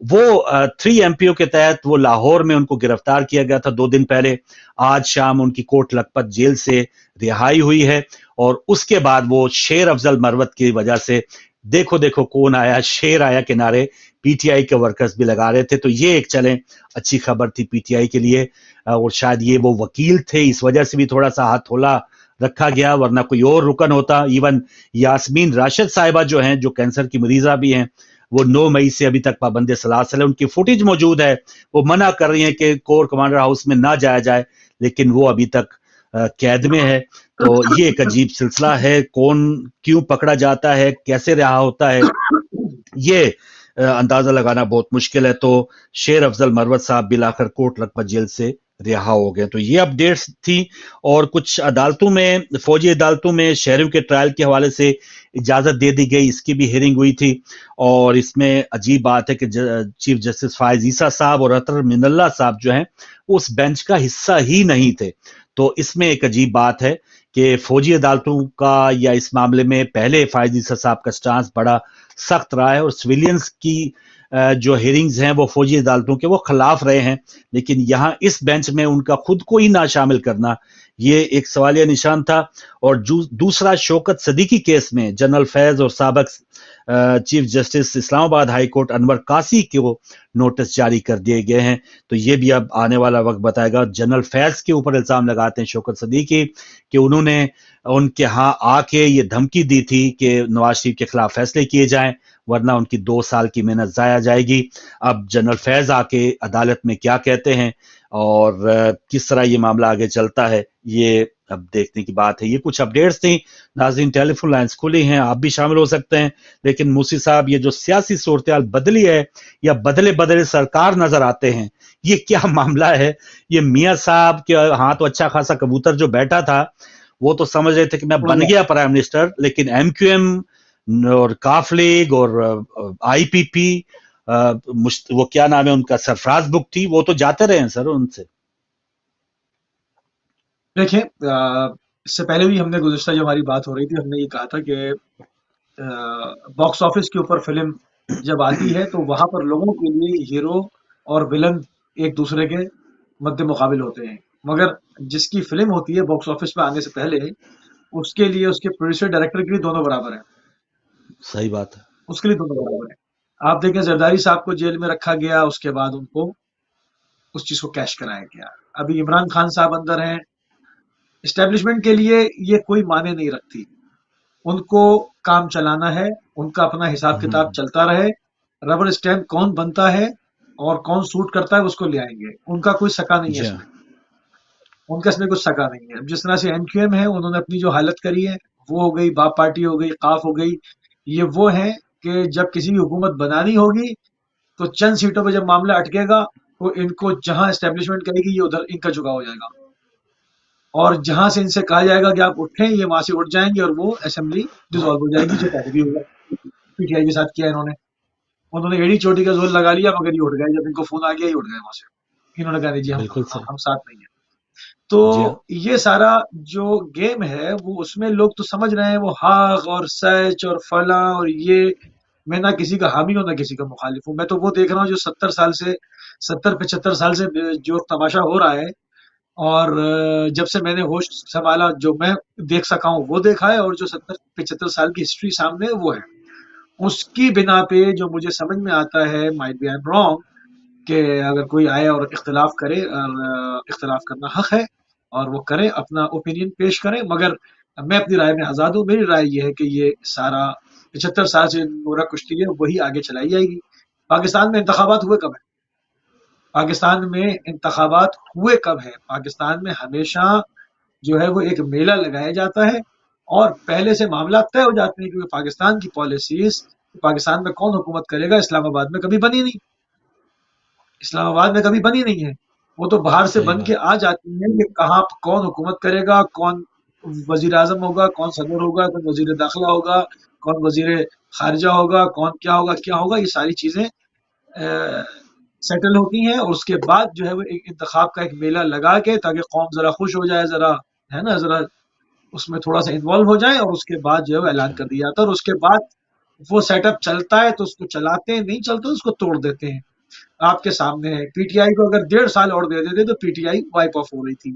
वो 3 एमपीओ के तहत वो लाहौर में उनको गिरफ्तार किया गया था 2 दिन पहले। आज शाम उनकी कोट लखपत जेल से रिहाई हुई है, और उसके बाद वो शेर अफजल मरवत की वजह से देखो देखो कौन आया, शेर आया के नारे पीटीआई के वर्कर्स भी लगा रहे थे। तो ये एक चलें अच्छी खबर थी पीटीआई के लिए, और शायद ये वो वकील थे इस वजह से भी थोड़ा सा हाथ थोला रखा गया, वरना कोई और रुकन होता। इवन यास्मीन राशिद साहिबा जो हैं, जो कैंसर की मरीजा भी हैं, वो 9 मई से अभी तक पाबंदी सलासल है। उनकी फुटेज मौजूद है, वो मना कर रही हैं कि कोर कमांडर हाउस में ना जाया जाए, लेकिन वो अभी तक कैद में है। तो ये एक अजीब सिलसिला है, कौन क्यों पकड़ा जाता है, कैसे रिहा होता है, ये अंदाजा लगाना बहुत मुश्किल है। तो शेर अफजल मरवत साहब बिलाकर कोट लखपत जेल से रिहा हो गए। तो ये अपडेट्स थी। और कुछ अदालतों में, फौजी अदालतों में शहरों के ट्रायल के हवाले से इजाजत दे दी गई, इसकी भी हियरिंग हुई थी। और इसमें अजीब बात है कि चीफ जस्टिस फायज ईसा साहब और अतर मिनल्ला साहब जो हैं उस बेंच का हिस्सा ही नहीं थे। तो इसमें एक अजीब बात है कि फौजी अदालतों का या इस मामले में पहले फायज ईसा साहब का स्टांस बड़ा सख्त रहा है, और सिविलियंस की जो हियरिंग्स हैं वो फौजी अदालतों के वो खिलाफ रहे हैं, लेकिन यहाँ इस बेंच में उनका खुद को ही ना शामिल करना ये एक सवालिया निशान था। और दूसरा, शौकत सदीकी केस में जनरल फैज और साबिक chief justice Islamabad high court Anwar कासी को नोटिस जारी कर दिए गए हैं। तो ये भी अब आने वाला वक्त बताएगा। जनरल फैज के ऊपर इल्जाम लगाते हैं शौकत सदीकी कि उन्होंने उनके यहाँ आके ये धमकी दी थी कि नवाज शरीफ के खिलाफ फैसले किए जाएं, वरना उनकी 2 साल की मेहनत जाया जाएगी। अब जनरल फैज आके अदालत में क्या कहते हैं और किस तरह ये मामला आगे चलता है, ये अब देखने की बात है। ये कुछ अपडेट्स थी नाज़रीन, टेलीफोन लाइंस खुली हैं, आप भी शामिल हो सकते हैं। लेकिन मूसी साहब, ये जो सियासी सूरत बदली है या बदले बदले सरकार नजर आते हैं, ये क्या मामला है? ये मियाँ साहब के हाँ तो अच्छा खासा कबूतर जो बैठा था वो तो समझ रहे थे कि मैं बन गया प्राइम मिनिस्टर, लेकिन एमक्यूएम और काफ लीग और आईपीपी, वो क्या नाम है उनका, सरफराज बुगटी, वो तो जाते रहे हैं सर उनसे। देखिए, इससे पहले भी हमने गुज़िश्ता जब हमारी बात हो रही थी, हमने ये कहा था कि बॉक्स ऑफिस के ऊपर फिल्म जब आती है तो वहां पर लोगों के लिए हीरो और विलन एक दूसरे के मद्दे मुकाबिल होते हैं, मगर जिसकी फिल्म होती है बॉक्स ऑफिस पे आने से पहले, उसके लिए उसके प्रोड्यूसर डायरेक्टर के लिए दोनों बराबर हैं। सही बात है। उसके लिए दोनों बराबर हैं। आप देखें, जरदारी साहब को जेल में रखा गया, उसके बाद उनको उस चीज को कैश कराया गया। अभी इमरान खान साहब अंदर हैं। एस्टेब्लिशमेंट के लिए ये कोई माने नहीं रखती, उनको काम चलाना है, उनका अपना हिसाब किताब चलता रहे, रबर स्टैम्प कौन बनता है और कौन सूट करता है उसको ले आएंगे, उनका कोई सका नहीं है इसमें, उनका इसमें कुछ सका नहीं है। जिस तरह से एमक्यूएम है, उन्होंने अपनी जो हालत करी है वो हो गई, बाप पार्टी हो गई, काफ हो गई, ये वो है कि जब किसी की हुकूमत बनानी होगी तो चंद सीटों पे जब मामला अटकेगा तो इनको जहां एस्टेब्लिशमेंट करेगी ये उधर इनका झुकाव हो जाएगा, और जहां से इनसे कहा जाएगा कि आप उठें, ये वहां से उठ जाएंगे और वो असेंबली डिसॉल्व हो जाएगी, जो पहले भी हुआ पीटीआई के साथ किया इन्होंने। उन्होंने एड़ी चोटी का जोर लगा लिया, मगर ये उठ गए, जब इनको फोन आ गया ये उठ गए वहां से। इन्होंने कहा नहीं जी, हम साथ नहीं है। तो ये सारा जो गेम है वो उसमें लोग तो समझ रहे हैं वो हाक और सच और फला और ये। मैं ना किसी का हामी हूं ना किसी का मुखालिफ हूं, मैं तो वो देख रहा हूँ जो 70-75 साल से जो तमाशा हो रहा है, और जब से मैंने होश संभाला जो मैं देख सका हूँ वो देखा है, और जो 70-75 साल की हिस्ट्री सामने है वो है। उसकी बिना पे जो मुझे समझ में आता है, might be I am wrong, कि अगर कोई आए और इख्तिलाफ करे, और इख्तिलाफ करना हक है और वो करे, अपना ओपिनियन पेश करे, मगर मैं अपनी राय में आज़ाद हूँ। मेरी राय ये है कि ये सारा 75 साल से नोरा कुश्ती है वही आगे चलाई जाएगी। पाकिस्तान में इंतखाबात हुए कब है? पाकिस्तान में इंतखाबात हुए कब है? पाकिस्तान में हमेशा जो है वो एक मेला लगाया जाता है और पहले से मामला तय हो जाते हैं, क्योंकि पाकिस्तान की पॉलिसीज, पाकिस्तान में कौन हुकूमत करेगा, इस्लामाबाद में कभी बनी नहीं, इस्लामाबाद में कभी बनी नहीं है। वो तो बाहर से बन के आ जाती है कि कहाँ कौन हुकूमत करेगा, कौन वजीर आजम होगा, कौन सदर होगा, कौन वजीर दाखिला होगा, कौन वजीर खारजा होगा, कौन क्या होगा, ये सारी चीजें सेटल होती हैं। और उसके बाद जो है वो एक इंतखाब का एक मेला लगा के, ताकि कौम जरा खुश हो जाए, जरा है ना, जरा उसमें थोड़ा सा इन्वॉल्व हो जाए, और उसके बाद जो है वो ऐलान कर दिया जाता है। और उसके बाद वो सेटअप चलता है तो उसको चलाते हैं, नहीं चलता तो उसको तोड़ देते हैं। आपके सामने है, पीटीआई को अगर 1.5 साल और दे देते तो पीटीआई वाइप ऑफ हो रही थी,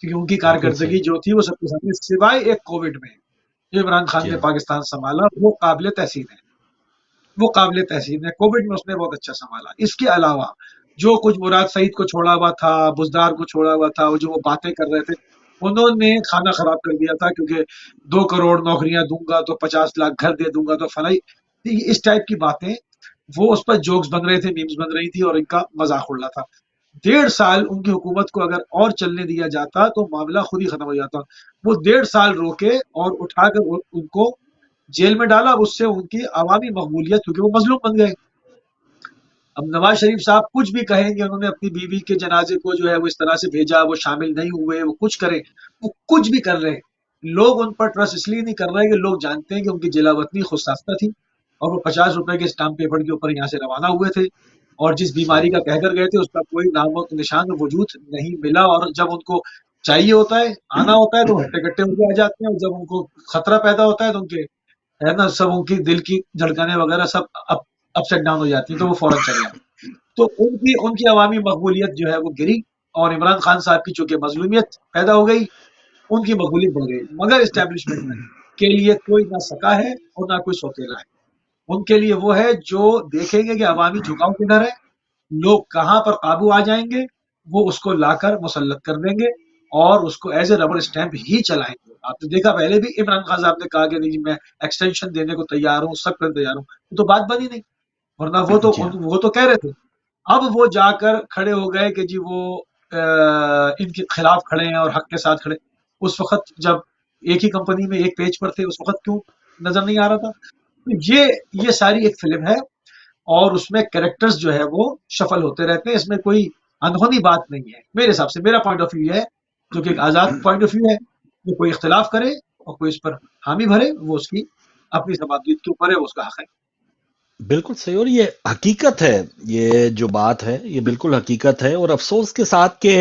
क्योंकि उनकी कारकर्दगी जो थी वो सबके सामने, सिवाय एक कोविड में इमरान खान ने पाकिस्तान संभाला, वो काबिल तहसीन है, वो काबिल तहसीन है। कोविड में उसने बहुत अच्छा संभाला। इसके अलावा जो कुछ मुराद सईद को छोड़ा हुआ था, बुजदार को छोड़ा हुआ था, जो वो बातें कर रहे थे, उन्होंने खाना खराब कर दिया था, क्योंकि 2 करोड़ नौकरियां दूंगा तो 50 लाख घर दे दूंगा तो फलाई, इस टाइप की बातें, वो उस पर जोक्स बन रहे थे, मीम्स बन रही थी और इनका मजाक उड़ रहा था। 1.5 साल उनकी हुकूमत को अगर और चलने दिया जाता तो मामला खुद ही खत्म हो जाता। वो 1.5 साल रोके और उठाकर उनको जेल में डाला, उससे उनकी अवामी मकबूलियत, क्योंकि वो मजलूम बन गए। अब नवाज शरीफ साहब कुछ भी कहेंगे, उन्होंने अपनी बीवी के जनाजे को जो है वो इस तरह से भेजा, वो शामिल नहीं हुए, वो कुछ करें, वो कुछ भी कर रहे हैं, लोग उन पर ट्रस्ट इसलिए नहीं कर रहे हैं कि लोग जानते हैं कि उनकी जिलावतनी खुद साख्ता थी, और वो 50 रुपए के स्टाम्प पेपर के ऊपर यहाँ से रवाना हुए थे, और जिस बीमारी का कहकर गए थे उसका कोई नाम और निशान वजूद नहीं मिला। और जब उनको चाहिए होता है, आना होता है, तो हट्टे कट्टे होकर आ जाते हैं, और जब उनको खतरा पैदा होता है तो उनके है ना, सब उनकी दिल की धड़कनें वगैरह सब अब अपसेट डाउन हो जाती हैं, तो वो फौरन चले आए। तो उनकी उनकी अवामी मकबूलियत जो है वो गिरी, और इमरान खान साहब की चूंकि मजलूमियत पैदा हो गई, उनकी मकबूलियत बढ़ गई। मगर इस्टेब्लिशमेंट के लिए कोई ना सका है और ना कोई सौतेला है। उनके लिए वो है जो देखेंगे कि अवामी झुकाव किधर है, लोग कहाँ पर काबू आ जाएंगे, वो उसको लाकर मुसल्लत कर देंगे और उसको एज ए रबर स्टैंप ही चलाएंगे। आपने देखा पहले भी इमरान खान साहब ने कहा कि नहीं मैं एक्सटेंशन देने को तैयार हूँ, सब कर तैयार हूँ, तो बात बनी नहीं। वरना जी हाँ, वो तो कह रहे थे। अब वो जाकर खड़े हो गए कि जी वो इनके खिलाफ खड़े हैं और हक के साथ खड़े। उस वक्त जब एक ही कंपनी में एक पेज पर थे, उस वक्त क्यों नजर नहीं आ रहा था? तो ये सारी एक फिल्म है, और उसमें कैरेक्टर्स जो है वो शफल होते रहते हैं। इसमें कोई अनहोनी बात नहीं है मेरे हिसाब से। मेरा पॉइंट ऑफ व्यू है, जो कि एक आजाद पॉइंट ऑफ व्यू है। जो कोई इख्तिलाफ करे और कोई इस पर हामी भरे, वो उसकी अपनी समाधि के ऊपर है, वो उसका हक है। बिल्कुल सही। और ये हकीकत है, ये जो बात है ये बिल्कुल हकीकत है। और अफसोस के साथ के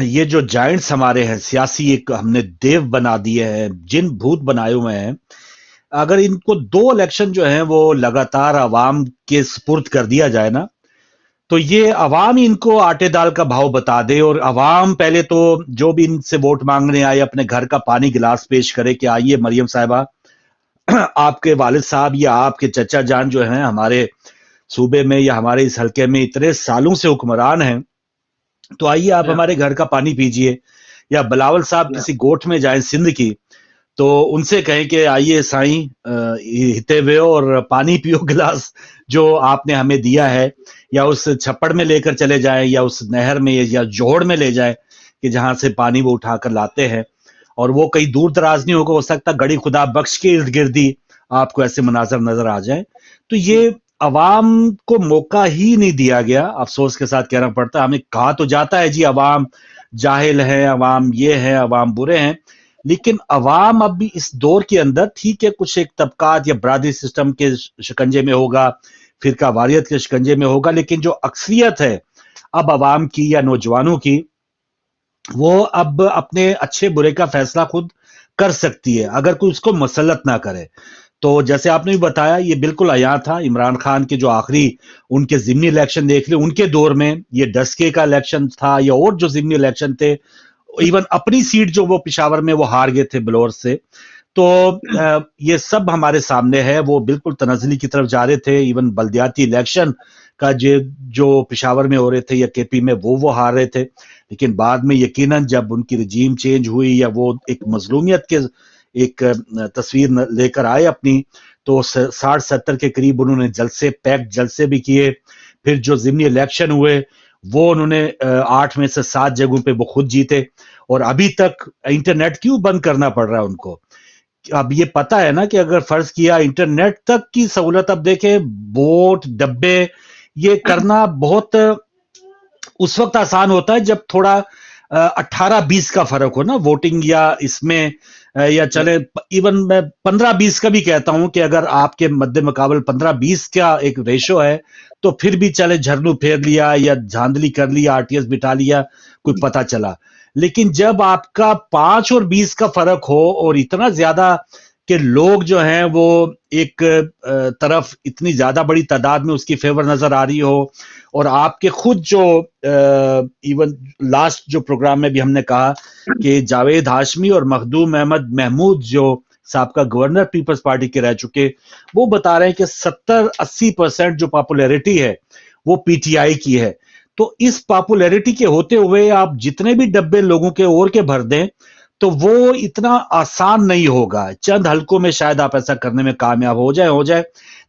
ये जो जायंट्स हमारे हैं सियासी, एक हमने देव बना दिए हैं, जिन भूत बनाए हुए हैं, अगर इनको 2 इलेक्शन जो हैं वो लगातार अवाम के सुपुर्द कर दिया जाए ना, तो ये अवाम ही इनको आटे दाल का भाव बता दे। और अवाम पहले तो जो भी इनसे वोट मांगने आए अपने घर का पानी गिलास पेश करे कि आइए मरियम साहिबा, आपके वालिद साहब या आपके चचा जान जो हैं हमारे सूबे में या हमारे इस हल्के में इतने सालों से हुक्मरान हैं, तो आइए आप या, हमारे घर का पानी पीजिए। या बिलावल साहब या, किसी गोठ में जाएं सिंध की, तो उनसे कहें कि आइए साईं, हिते हुए और पानी पियो गिलास जो आपने हमें दिया है। या उस छप्पड़ में लेकर चले जाएं या उस नहर में या जोड़ में ले जाएं कि जहां से पानी वो उठाकर लाते हैं। और वो कहीं दूर दराज नहीं होगा, हो सकता गड़ी खुदा बख्श के इर्द गिर्द ही आपको ऐसे मनाजर नजर आ जाए। तो ये अवाम को मौका ही नहीं दिया गया, अफसोस के साथ कहना पड़ता है। हमें कहा तो जाता है जी अवाम जाहिल है, अवाम ये है, अवाम बुरे हैं, लेकिन अवाम अब भी इस दौर के अंदर ठीक है कुछ एक तबकात या बरादरी सिस्टम के शिकंजे में होगा, फिरका वारियत के शिकंजे में होगा, लेकिन जो अक्सरियत है अब अवाम की या नौजवानों की, वो अब अपने अच्छे बुरे का फैसला खुद कर सकती है अगर कोई उसको मसलत ना करे। तो जैसे आपने भी बताया ये बिल्कुल अया था। इमरान खान के जो आखिरी उनके जिमनी इलेक्शन देख ले, उनके दौर में ये डस्के का इलेक्शन था या और जो जिमनी इलेक्शन थे, इवन अपनी सीट जो वो पिशावर में वो हार गए थे बलौर से। तो ये सब हमारे सामने है। वो बिल्कुल तनज़ली की तरफ जा रहे थे। इवन बल्दियाती इलेक्शन का जो पिशावर में हो रहे थे या केपी में, वो हार रहे थे। लेकिन बाद में यकीनन जब उनकी रजीम चेंज हुई या वो एक मजलूमियत के एक तस्वीर लेकर आए अपनी, तो 60-70 के करीब उन्होंने जलसे, पैक्ड जलसे भी किए। फिर जो जिमनी इलेक्शन हुए वो उन्होंने 8 में से 7 जगहों पे वो खुद जीते। और अभी तक इंटरनेट क्यों बंद करना पड़ रहा है उनको? अब ये पता है ना कि अगर फर्ज किया इंटरनेट तक की सहूलत, अब देखें वोट डब्बे ये करना बहुत उस वक्त आसान होता है जब थोड़ा 18-20 का फर्क हो ना वोटिंग या इसमें, या चले इवन मैं 15-20 का भी कहता हूं कि अगर आपके मद्दे मुकाबल 15-20 का एक रेशो है तो फिर भी चले, झरनू फेर लिया या धांधली कर लिया, आरटीएस बिठा लिया, कोई पता चला। लेकिन जब आपका 5 और 20 का फर्क हो और इतना ज्यादा कि लोग जो हैं वो एक तरफ इतनी ज्यादा बड़ी तादाद में उसकी फेवर नजर आ रही हो, और आपके खुद जो इवन लास्ट जो प्रोग्राम में भी हमने कहा कि जावेद हाशमी और मखदूम अहमद महमूद जो साबका गवर्नर पीपल्स पार्टी के रह चुके, वो बता रहे हैं कि 70-80% जो पॉपुलैरिटी है वो पीटीआई की है। तो इस पॉपुलैरिटी के होते हुए आप जितने भी डब्बे लोगों के और के भर दें तो वो इतना आसान नहीं होगा। चंद हलकों में शायद आप ऐसा करने में कामयाब हो जाए,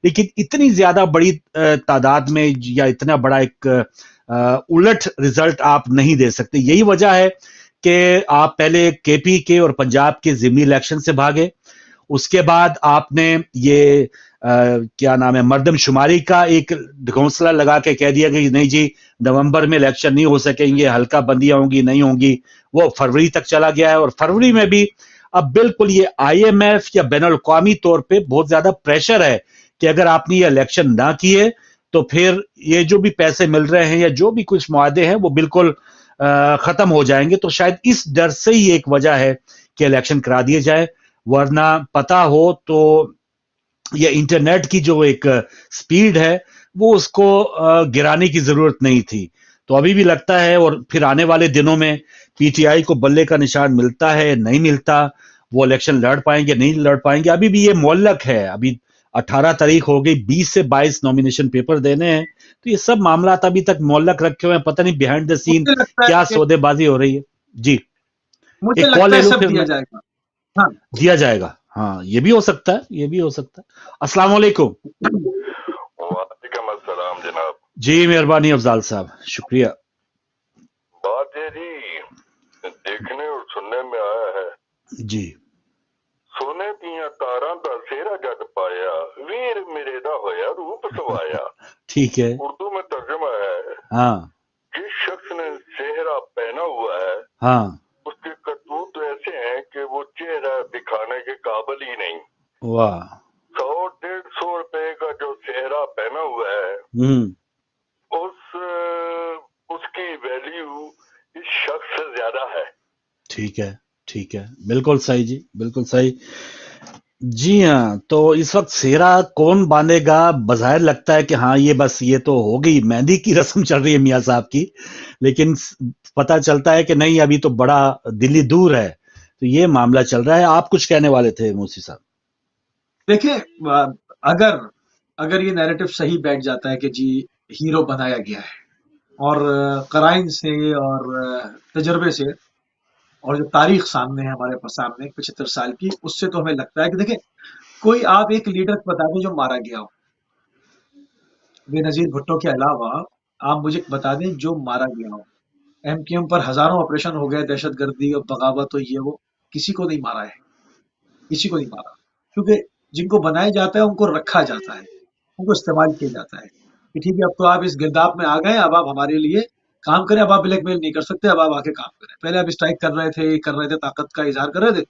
लेकिन इतनी ज्यादा बड़ी तादाद में या इतना बड़ा एक उलट रिजल्ट आप नहीं दे सकते। यही वजह है कि आप पहले केपी के और पंजाब के जिमनी इलेक्शन से भागे, उसके बाद आपने ये क्या नाम है मर्दमशुमारी का एक घोंसला लगा के कह दिया कि नहीं जी नवंबर में इलेक्शन नहीं हो सकेंगे, हल्का बंदियां होंगी नहीं होंगी। वो फरवरी तक चला गया है और फरवरी में भी अब बिल्कुल ये आईएमएफ या बैनुल-अक़वामी तौर पे बहुत ज्यादा प्रेशर है कि अगर आपने ये इलेक्शन ना किए तो फिर ये जो भी पैसे मिल रहे हैं या जो भी कुछ मुआदे हैं वो बिल्कुल खत्म हो जाएंगे। तो शायद इस डर से ही एक वजह है कि इलेक्शन करा दिए जाए, वरना पता हो तो یا انٹرنیٹ کی جو ایک سپیڈ ہے وہ اس کو گرانے کی ضرورت نہیں تھی. تو ابھی بھی لگتا ہے، اور پھر آنے والے دنوں میں پی ٹی آئی کو بلے کا نشان ملتا ہے نہیں ملتا، وہ الیکشن لڑ پائیں گے نہیں لڑ پائیں گے، ابھی بھی یہ معلق ہے. ابھی 18 تاریخ ہو گئی، 20 سے 22 نامینیشن پیپر دینے ہیں، تو یہ سب معاملات ابھی تک معلق رکھے ہوئے ہیں. پتہ نہیں بیہائنڈ دا سین مجھے لگتا کیا ہے کہ سودے بازی ہو رہی ہے. جی مجھے ایک کال لگتا لے ہے لوں سب پھر دیا میں. جائے گا. ہاں دیا جائے گا، ہاں یہ بھی ہو سکتا ہے، یہ بھی ہو سکتا ہے. السلام علیکم. وعلیکم السلام جناب. جی مہربانی افضال صاحب، شکریہ. بات یہ جی دیکھنے اور سننے میں آیا ہے، جی سونے دیاں تاراں دا سیرا جگ پایا، ویر میرے دا ہویا روپ سوایا. ٹھیک ہے. اردو میں ترجمہ ہے، ہاں جس شخص نے چہرہ پہنا ہوا ہے ہاں اس کے کرتوت ایسے ہیں کہ وہ چہرہ دکھانے کے قابل ہی نہیں. واہ. 100-150 روپے کا جو چہرہ پہنا ہوا ہے ہوں اس کی ویلیو اس شخص سے زیادہ ہے. ٹھیک ہے ٹھیک ہے، بالکل صحیح جی، بالکل صحیح. جی ہاں، تو اس وقت سیرا کون باندھے گا؟ بظاہر لگتا ہے کہ ہاں یہ بس یہ تو ہو گئی، مہندی کی رسم چل رہی ہے میاں صاحب کی، لیکن پتہ چلتا ہے کہ نہیں، ابھی تو بڑا دلی دور ہے. تو یہ معاملہ چل رہا ہے. آپ کچھ کہنے والے تھے موسی صاحب. دیکھیں، اگر یہ نیریٹو صحیح بیٹھ جاتا ہے کہ جی ہیرو بنایا گیا ہے، اور قرائن سے اور تجربے سے اور جو تاریخ سامنے ہے ہمارے سامنے 75 سال کی، اس سے تو ہمیں لگتا ہے کہ دیکھیں، کوئی آپ ایک لیڈر بتا دیں جو مارا گیا ہو، بے نظیر بھٹو کے علاوہ آپ مجھے بتا دیں جو مارا گیا ہو. ایم کیو ایم پر ہزاروں آپریشن ہو گئے، دہشت گردی اور بغاوت اور یہ وہ، کسی کو نہیں مارا ہے، کسی کو نہیں مارا. کیونکہ جن کو بنایا جاتا ہے ان کو رکھا جاتا ہے، ان کو استعمال کیا جاتا ہے کہ ٹھیک ہے اب تو آپ اس گرداب میں آ گئے، اب آپ ہمارے لیے کام کریں، اب آپ بلیک میل نہیں کر سکتے، اب آپ آ کے کام کریں. پہلے آپ اسٹرائک کر رہے تھے طاقت کا اظہار کر رہے تھے،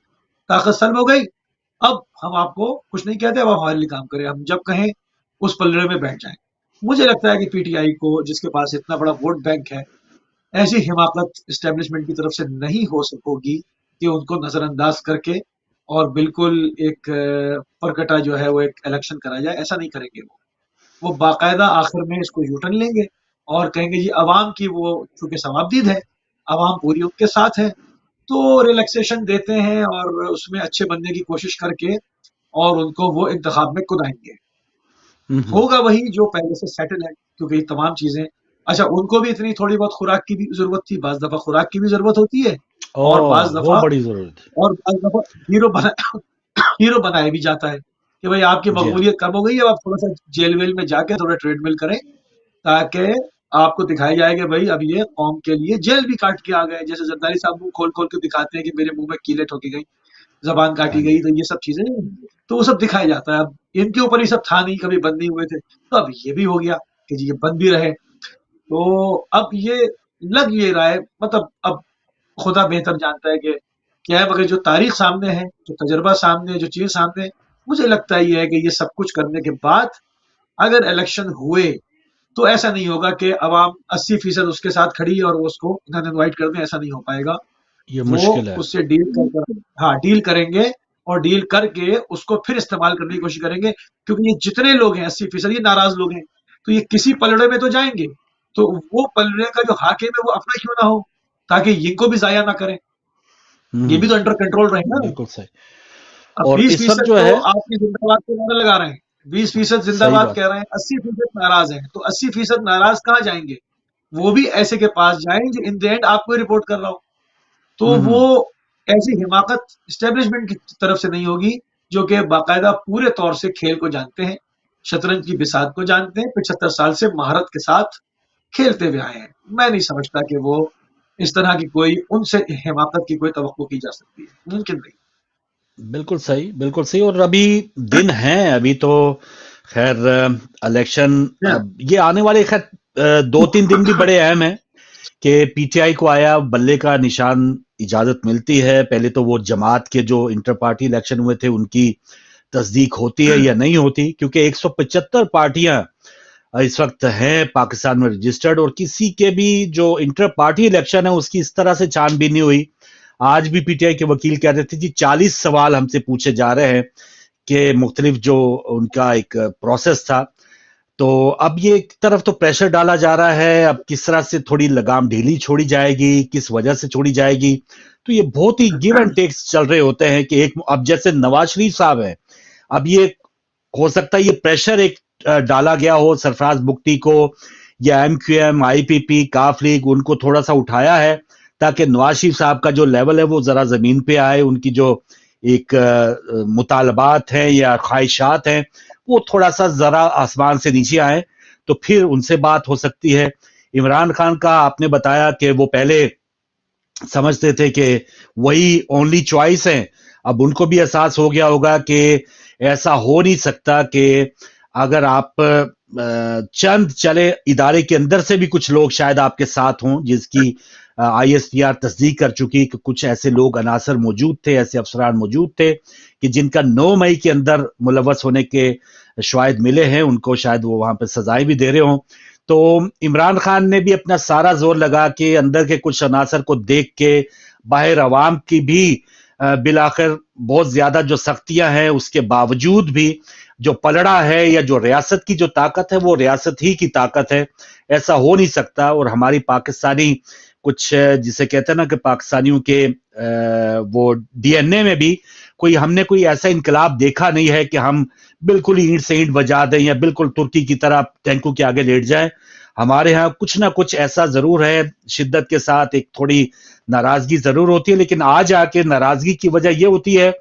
طاقت سلب ہو گئی، اب ہم آپ کو کچھ نہیں کہتے، اب آپ ہمارے لیے کام کریں، ہم جب کہیں اس پلڑے میں بیٹھ جائیں. مجھے لگتا ہے کہ پی ٹی آئی کو، جس کے پاس اتنا بڑا ووٹ بینک ہے، ایسی حماقت اسٹیبلشمنٹ کی طرف سے نہیں ہو ہوگی کہ ان کو نظر انداز کر کے اور بالکل ایک پرکٹا جو ہے وہ ایک الیکشن کرا جائے. ایسا نہیں کریں گے. وہ باقاعدہ آخر میں اس کو یوٹن لیں گے اور کہیں گے جی عوام کی، وہ چونکہ ثوابدید ہے، عوام پوری ان کے ساتھ ہے، تو ریلیکسیشن دیتے ہیں اور اس میں اچھے بننے کی کوشش کر کے اور ان کو وہ انتخاب میں کدائیں گے. ہوگا وہی جو پہلے سے سیٹل ہے، کیونکہ یہ تمام چیزیں، اچھا ان کو بھی اتنی تھوڑی بہت خوراک کی بھی ضرورت تھی، بعض دفعہ خوراک کی بھی ضرورت ہوتی ہے، اور بعض وہ دفعہ بڑی ضرورت ہے. ہیرو بنایا بھی جاتا ہے کہ بھائی آپ کی جی ہاں. مقبولیت کم ہو گئی ہے، اب آپ تھوڑا سا جیل ویل میں جا کے تھوڑا ٹریڈ مل کریں، تاکہ آپ کو دکھائی جائے کہ بھائی اب یہ قوم کے لیے جیل بھی کاٹ کے آ گئے. جیسے زرداری صاحب منہ کھول کھول کے دکھاتے ہیں کہ میرے منہ میں کیلیں ٹھوکی گئی، زبان ہاں کاٹی جی. گئی، تو یہ سب چیزیں تو وہ سب دکھایا جاتا ہے. اب ان کے اوپر یہ سب تھا نہیں، کبھی بند نہیں ہوئے تھے، تو اب یہ بھی ہو گیا کہ جی یہ بند بھی رہے. تو اب یہ لگ یہ رہا ہے، مطلب اب خدا بہتر جانتا ہے کہ کیا ہے، مگر جو تاریخ سامنے ہے، جو تجربہ سامنے ہے، جو چیز سامنے ہے، مجھے لگتا ہے یہ ہے کہ یہ سب کچھ کرنے کے بعد اگر الیکشن ہوئے تو ایسا نہیں ہوگا کہ عوام 80% اس کے ساتھ کھڑی ہے اور اس کو انوائٹ کر دیں. ایسا نہیں ہو پائے گا. یہ وہ مشکل ہے. اس سے ڈیل کریں گے، اور ڈیل کر کے اس کو پھر استعمال کرنے کی کوشش کریں گے، کیونکہ یہ جتنے لوگ ہیں 80% یہ ناراض لوگ ہیں، تو یہ کسی پلڑے میں تو جائیں گے، تو وہ پلڑے کا جو حاکم ہے وہ اپنا کیوں نہ ہو، تاکہ ان کو بھی ضائع نہ کریں. یہ بھی تو انڈر کنٹرول رہے نا. بالکل صحیح. اب اور اس وقت 20% جو تو ہے، آپ کی زندہ باد کے نعرے لگا رہے ہیں، 20% زندہ صحیح باد بات. کہہ رہے ہیں، 80% ناراض ہیں، تو 80% ناراض کہاں جائیں گے؟ وہ بھی ایسے کے پاس جائیں جو ان دی اینڈ آپ کو رپورٹ کر رہا ہو. تو وہ ایسی حماقت اسٹیبلشمنٹ کی طرف سے نہیں ہوگی، جو کہ باقاعدہ پورے طور سے کھیل کو جانتے ہیں، شطرنج کی بساط کو جانتے ہیں، 75 سال سے مہارت کے ساتھ کھیلتے ہوئے آئے ہیں. میں نہیں سمجھتا کہ وہ اس طرح کی کوئی ان سے حماقت کی کوئی توقع کی جا سکتی ہے، ممکن نہیں. بالکل صحیح، بالکل صحیح. اور ابھی دن ہیں، ابھی تو خیر الیکشن، یہ آنے والے خیر 2-3 دن بھی بڑے اہم ہیں کہ پی ٹی آئی کو آیا بلے کا نشان اجازت ملتی ہے. پہلے تو وہ جماعت کے جو انٹر پارٹی الیکشن ہوئے تھے ان کی تصدیق ہوتی ہے یا نہیں ہوتی، کیونکہ 175 پارٹیاں اس وقت ہیں پاکستان میں رجسٹرڈ، اور کسی کے بھی جو انٹر پارٹی الیکشن ہے اس کی اس طرح سے چھان بین نہیں ہوئی. آج بھی پی ٹی آئی کے وکیل کہہ رہے تھے جی 40 سوال ہم سے پوچھے جا رہے ہیں के मुख्तलिफ जो उनका एक प्रोसेस था, तो अब ये एक तरफ तो प्रेशर डाला जा रहा है, अब किस तरह से थोड़ी लगाम ढीली छोड़ी जाएगी, किस वजह से छोड़ी जाएगी, तो ये बहुत ही गिव एंड टेक्स चल रहे होते हैं कि एक अब जैसे नवाज शरीफ साहब है, अब ये हो सकता है ये प्रेशर एक डाला गया हो सरफराज बुगटी को या MQM, IPP, काफ लीग उनको थोड़ा सा उठाया है ताकि नवाज शरीफ साहब का जो लेवल है वो जरा जमीन पे आए, उनकी जो एक मुतालबात हैं या ख्वाहिशात हैं वो थोड़ा सा जरा आसमान से नीचे आए, तो फिर उनसे बात हो सकती है। इमरान खान का आपने बताया कि वो पहले समझते थे कि वही ओनली चॉइस है, अब उनको भी एहसास हो गया होगा कि ऐसा हो नहीं सकता कि अगर आप चंद चले इदारे के अंदर से भी कुछ लोग शायद आपके साथ हों, जिसकी ISPR तस्दीक कर चुकी कि कुछ ऐसे लोग अनासर मौजूद थे, ऐसे अफसरान मौजूद थे कि जिनका 9 मई के अंदर मुलव्वस होने के शवाहिद मिले हैं, उनको शायद वो वहां पर सजाएं भी दे रहे हों। तो इमरान खान ने भी अपना सारा जोर लगा के अंदर के कुछ अनासर को देख के बाहर अवाम की भी बिलाखिर बहुत ज्यादा जो सख्तियां हैं उसके बावजूद भी जो पलड़ा है या जो रियासत की जो ताकत है वो रियासत ही की ताकत है, ऐसा हो नहीं सकता। और हमारी पाकिस्तानी कुछ जिसे कहते हैं ना कि पाकिस्तानियों के वो DNA में भी हमने कोई ऐसा इनकलाब देखा नहीं है कि हम बिल्कुल ही ईंट से ईंट बजा दें या बिल्कुल तुर्की की तरह टैंकों के आगे लेट जाएं। हमारे यहाँ कुछ ना कुछ ऐसा जरूर है, शिद्दत के साथ एक थोड़ी नाराजगी जरूर होती है, लेकिन आज आके नाराजगी की वजह यह होती है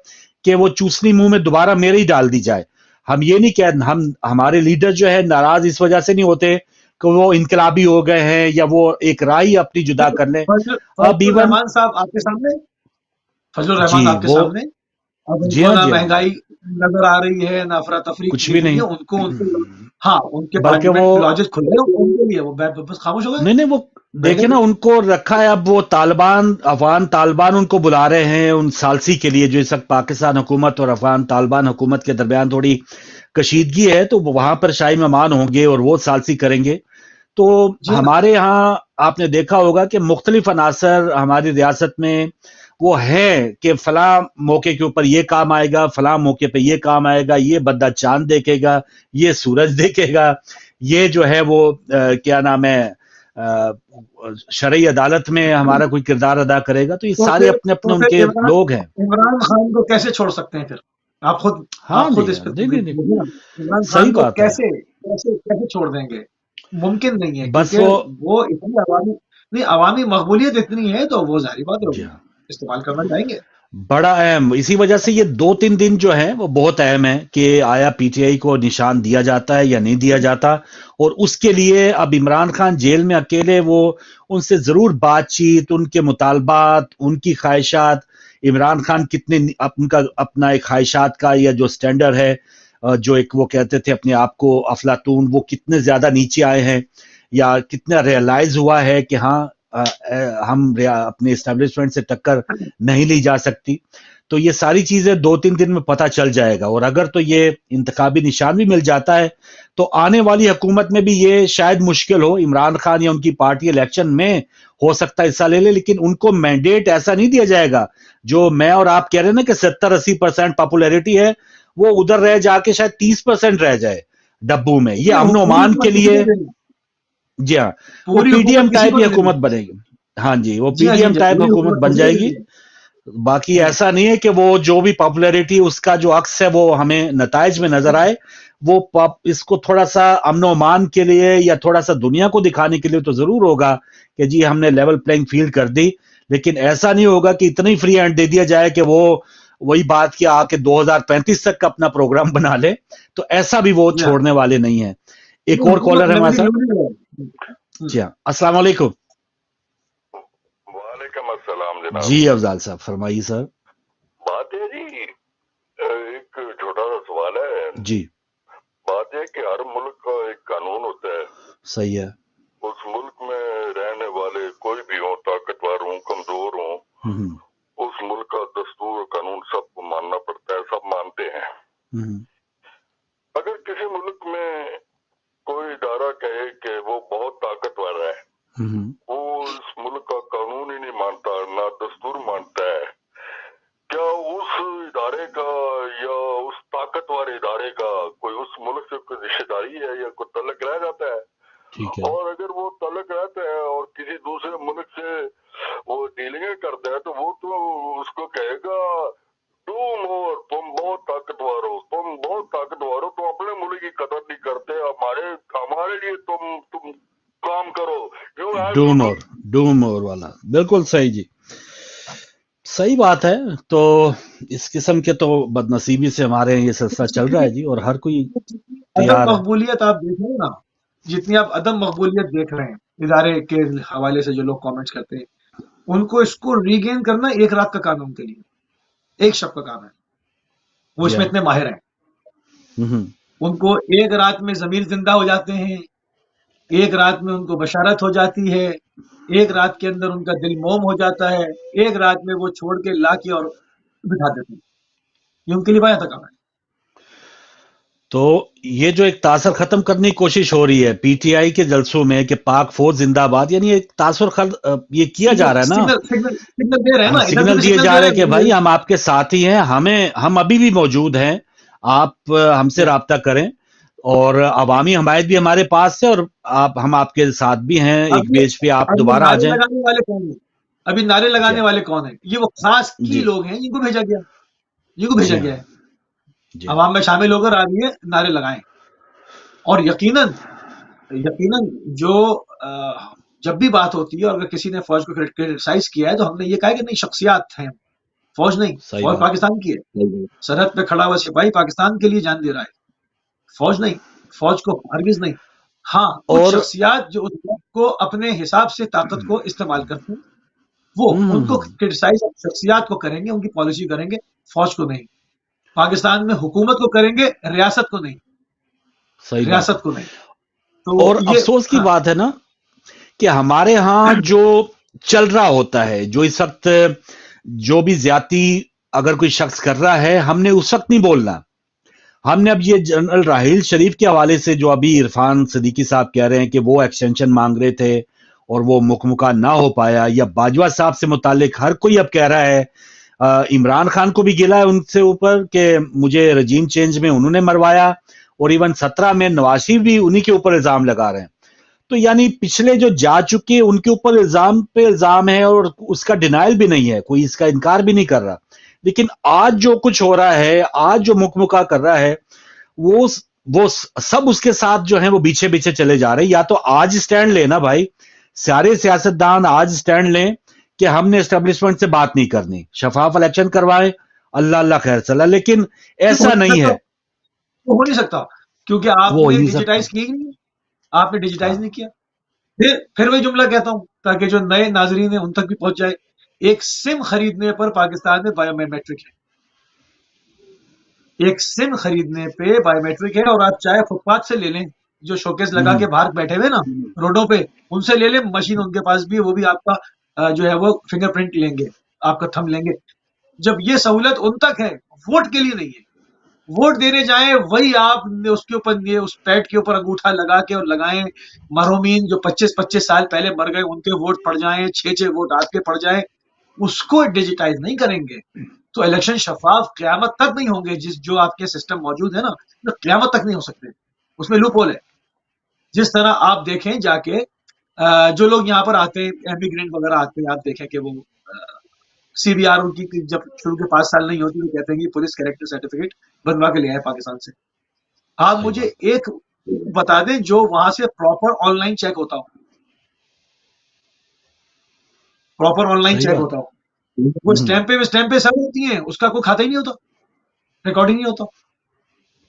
कि वो चूसनी मुंह में दोबारा मेरे ही डाल दी जाए। हम ये नहीं कह, हम हमारे लीडर जो है नाराज इस वजह से नहीं होते कि वो इनकलाबी हो गए हैं या वो एक राय अपनी जुदा कर लें। अब इवन रहमान साहब आपके सामने, फजलुर जी रहमान आपके वो सामने, अब जी उनको हाँ ना जी हाँ महंगाई नजर आ रही है ना अफरा तफरी कुछ की भी हुई है, नहीं, उनको हाँ उनके बल्कि वो पार्लियामेंट लॉजिक खुल गए, उनके लिए वो बस खामोश हो गए, नहीं वो देखे ना उनको रखा है। अब वो तालिबान अफगान तालिबान उनको बुला रहे हैं उन सालसी के लिए, जो इस वक्त पाकिस्तान हुकूमत और अफगान तालिबान हुकूमत के दरमियान थोड़ी कशीदगी है, तो वहां पर शाही मेहमान होंगे और वो सालसी करेंगे। तो हमारे यहाँ आपने देखा होगा कि मुख्तलिफ अनासर हमारी रियासत में वो है कि फला मौके के ऊपर ये काम आएगा, फला मौके पे ये काम आएगा, ये बंदा चांद देखेगा, ये सूरज देखेगा, ये जो है वो क्या नाम है शरई अदालत में हमारा कोई किरदार अदा करेगा। तो ये सारे अपने अपने उनके लोग हैं। इमरान खान को कैसे छोड़ सकते हैं फिर? आप खुद इस पे इमरान खान को कैसे छोड़ देंगे? मुमकिन नहीं है, बस क्योंकि वो इतनी अवामी मकबूलियत इतनी है, तो वो जाहिर बात है इस्तेमाल करना चाहेंगे। बड़ा अहम, इसी वजह से ये 2-3 दिन जो है वो बहुत अहम है कि आया PTI को निशान दिया जाता है या नहीं दिया जाता। और उसके लिए अब इमरान खान जेल में अकेले, वो उनसे जरूर बातचीत, उनके मुतालबात, उनकी ख्वाहिशात, इमरान खान कितने उनका अपना एक ख्वाहिशात का या जो स्टैंडर्ड है, जो एक वो कहते थे अपने आप को अफलातून, वो कितने ज्यादा नीचे आए हैं या कितना रियलाइज हुआ है कि हाँ हम अपने एस्टेब्लिशमेंट से टक्कर नहीं ली जा सकती। तो ये सारी चीजें 2-3 दिन में पता चल जाएगा। और अगर तो ये इंतखाबी निशान भी मिल जाता है तो आने वाली हुकूमत में भी ये शायद मुश्किल हो, इमरान खान या उनकी पार्टी इलेक्शन में हो सकता है हिस्सा ले ले, लेकिन उनको मैंडेट ऐसा नहीं दिया जाएगा जो मैं और आप कह रहे हैं ना कि 70-80% पॉपुलैरिटी है, वो उधर रह जाके शायद 30% रह जाए डब्बू में। ये अमन ओमान के लिए, जी हाँ, वो PDM टाइप की हुकूमत बनेगी। हाँ जी, वो PDM टाइप हुकूमत बन जाएगी। बाकी ऐसा नहीं है कि वो जो भी पॉपुलैरिटी उसका जो अक्स है वो हमें नताइज में नजर आए। वो इसको थोड़ा सा अमन ओमान के लिए या थोड़ा सा दुनिया को दिखाने के लिए तो जरूर होगा कि जी हमने लेवल प्लेइंग फील्ड कर दी, लेकिन ऐसा नहीं होगा कि इतनी फ्री हैंड दे दिया जाए कि वो वही बात कि आके 2035 तक का अपना प्रोग्राम बना ले। तो ऐसा भी वो छोड़ने वाले नहीं है। एक और कॉलर है हमारे साथ। जी हाँ, अस्सलाम वालेकुम। वालेकुम अस्सलाम जनाब। जी अफजाल साहब फरमाइए सर। बात है जी, एक छोटा सा सवाल है जी। बात है कि हर मुल्क का एक कानून होता है। सही है। उस मुल्क में रहने वाले कोई भी हो, ताकतवर हो, कमजोर हो, उस मुल्क का दस्तूर और कानून सबको मानना पड़ता है, सब मानते हैं। अगर किसी मुल्क में कोई इदारा कहे कि वो बहुत ताकतवर है, वो इस मुल्क का कानून ही नहीं मानता, ना दस्तूर मानता है, क्या उस इदारे का या उस ताकत ٹھیک ہے. اور اگر وہ تعلق رہتا ہے اور کسی دوسرے ملک سے وہ ڈیلنگیں کرتا ہے تو وہ تو اس کو کہے گا ڈو مور، تم بہت طاقتور ہو، تم بہت طاقتور ہو، تم اپنے ملک کی قدر نہیں کرتے، ہمارے لیے تم کام کرو، یو ہیو ڈو مور والا بالکل صحیح جی، صحیح بات ہے. تو اس قسم کے تو بد نصیبی سے ہمارے یہ سلسلہ چل رہا ہے جی، اور ہر کوئی عدم تیار ہے. مقبولیت آپ دیکھ رہے ہیں نا، جتنی آپ عدم مقبولیت دیکھ رہے ہیں ادارے کے حوالے سے جو لوگ کامنٹس کرتے ہیں، ان کو اس کو ریگین کرنا ایک رات کا کام ہے ان کے لیے، ایک شب کا کام ہے. وہ اس میں اتنے ماہر ہیں. ان کو ایک رات میں ضمیر زندہ ہو جاتے ہیں، ایک رات میں ان کو بشارت ہو جاتی ہے، ایک رات کے اندر ان کا دل موم ہو جاتا ہے، ایک رات میں وہ چھوڑ کے لا کے اور بٹھا دیتے ہیں. یہ ان کے لیے بڑا کام ہے. تو یہ جو ایک تاثر ختم کرنے کی کوشش ہو رہی ہے پی ٹی آئی کے جلسوں میں کہ پاک فوج زندہ باد، یعنی ایک تاثر یہ کیا جا رہا ہے نا، سگنل دے رہے ہیں نا، سگنل دیے جا رہے ہیں کہ بھائی ہم آپ کے ساتھ ہی ہیں، ہم ابھی بھی موجود ہیں، آپ ہم سے رابطہ کریں، اور عوامی حمایت بھی ہمارے پاس ہے، اور ہم آپ کے ساتھ بھی ہیں، ایک پیج پہ آپ دوبارہ آ جائیں. ابھی نعرے لگانے والے کون ہیں؟ یہ وہ خاص کی لوگ ہیں جن کو بھیجا گیا ہے. عوام میں شامل ہو کر آدمی نعرے لگائیں. اور یقیناً جو جب بھی بات ہوتی ہے اور اگر کسی نے فوج کو کرٹیسائز کیا ہے تو ہم نے یہ کہا کہ نہیں، شخصیات ہیں، فوج نہیں. فوج پاکستان کی ہے، سرحد پہ کھڑا ہوا سپاہی پاکستان کے لیے جان دے رہا ہے، فوج نہیں، فوج کو ہرگز نہیں. ہاں، کچھ شخصیات جو اس وقت کو اپنے حساب سے طاقت کو استعمال کرتے ہیں، وہ ان کو کرٹیسائز شخصیات کو کریں گے، ان کی پالیسی کریں گے، فوج کو نہیں. پاکستان میں حکومت کو کریں گے، ریاست کو نہیں، ریاست کو نہیں. تو اور افسوس کی بات ہے نا کہ ہمارے ہاں جو چل رہا ہوتا ہے، جو اس وقت جو بھی زیادتی اگر کوئی شخص کر رہا ہے، ہم نے اس وقت نہیں بولنا. ہم نے اب یہ جنرل راحیل شریف کے حوالے سے جو ابھی عرفان صدیقی صاحب کہہ رہے ہیں کہ وہ ایکسٹینشن مانگ رہے تھے اور وہ مکمکہ نہ ہو پایا، یا باجوہ صاحب سے متعلق ہر کوئی اب کہہ رہا ہے، عمران خان کو بھی گلا ہے ان سے اوپر کہ مجھے رجیم چینج میں انہوں نے مروایا، اور ایون 17 میں نواز شریف بھی انہی کے اوپر الزام لگا رہے ہیں. تو یعنی پچھلے جو جا چکے ان کے اوپر الزام پہ الزام ہے، اور اس کا ڈینائل بھی نہیں ہے، کوئی اس کا انکار بھی نہیں کر رہا. لیکن آج جو کچھ ہو رہا ہے، آج جو مکمکہ کر رہا ہے، وہ سب اس کے ساتھ جو ہیں وہ پیچھے پیچھے چلے جا رہے ہیں. یا تو آج سٹینڈ لینا بھائی، سارے سیاستدان آج سٹینڈ لیں کہ ہم نے اسٹیبلشمنٹ سے بات نہیں کرنی، شفاف الیکشن کروائے، اللہ خیر صلاح. لیکن ایسا نہیں ہے، وہ ہو نہیں سکتا، کیونکہ آپ نے ڈیجیٹائز کی نہیں، آپ نے ڈیجیٹائز نہیں کیا. پھر وہی جملہ کہتا ہوں تاکہ جو نئے ناظرین ہیں ان تک بھی پہنچ جائے. ایک سم خریدنے پر پاکستان میں بایو میٹرک ہے، ایک سم خریدنے پہ بایو میٹرک ہے. اور آپ چاہے فٹ پاتھ سے لے لیں، جو شوکیس لگا کے باہر بیٹھے ہوئے نا روڈوں پہ، ان سے لے لیں، مشین ان کے پاس بھی، وہ بھی آپ کا جو ہے وہ فنگر پرنٹ لیں گے، آپ کا تھم لیں گے. جب یہ سہولت ان تک ہے، ووٹ کے لیے نہیں ہے. ووٹ دینے جائیں، وہی آپ نے اس کے اوپر اس پیڈ کے اوپر انگوٹھا لگا کے اور لگائیں. مرحومین جو 25 سال پہلے مر گئے، ان کے ووٹ پڑ جائیں، 6 ووٹ آپ کے پڑ جائیں، اس کو ڈیجیٹائز نہیں کریں گے تو الیکشن شفاف قیامت تک نہیں ہوں گے. جو آپ کے سسٹم موجود ہے نا، قیامت تک نہیں ہو سکتے. اس میں لوپ ہول ہے. جس طرح آپ دیکھیں جا کے جو لوگ یہاں پر آتے ہیں، ایمیگرینٹ وغیرہ آتے ہیں، آپ دیکھیں کہ وہ سی بی آر ان کی جب شروع کے 5 سال نہیں ہوتی تو کہتے ہیں کہ پولیس کریکٹر سرٹیفکیٹ بنوا کے لے آئے پاکستان سے. آپ مجھے ایک بتا دیں جو وہاں سے پراپر آن لائن چیک ہوتا ہو، پراپر آن لائن چیک ہوتا ہو. وہ اسٹیمپ پہ سب ہوتی ہیں، اس کا کوئی کھاتا ہی نہیں ہوتا، ریکارڈنگ نہیں ہوتا.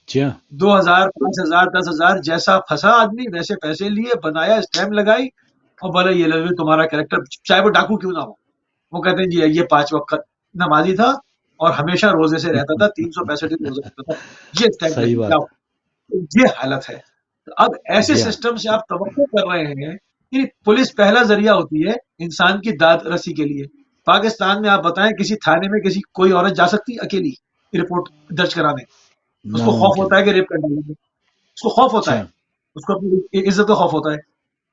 2000 5000 10,000 جیسا پھنسا آدمی ویسے پیسے لیے، بنایا، اسٹیمپ لگائی، اور بولے یہ لگے تمہارا کریکٹر، چاہے وہ ڈاکو کیوں نہ ہو. وہ کہتے ہیں جی یہ 5 وقت نمازی تھا اور ہمیشہ روزے سے رہتا تھا، 365 دن روزہ رہتا تھا، یہ اسٹیمپ لے کے جاؤ. یہ حالت ہے. اب ایسے سسٹم سے آپ توقع کر رہے ہیں کہ پولیس پہلا ذریعہ ہوتی ہے انسان کی داد رسی کے لیے. پاکستان میں آپ بتائیں کسی تھانے میں کوئی عورت جا سکتی اکیلی رپورٹ درج کرانے؟ اس کو خوف ہوتا ہے کہ ریپ کر ڈالیں گے، اس کو خوف ہوتا ہے، اس کو اپنی عزت کا خوف ہوتا ہے.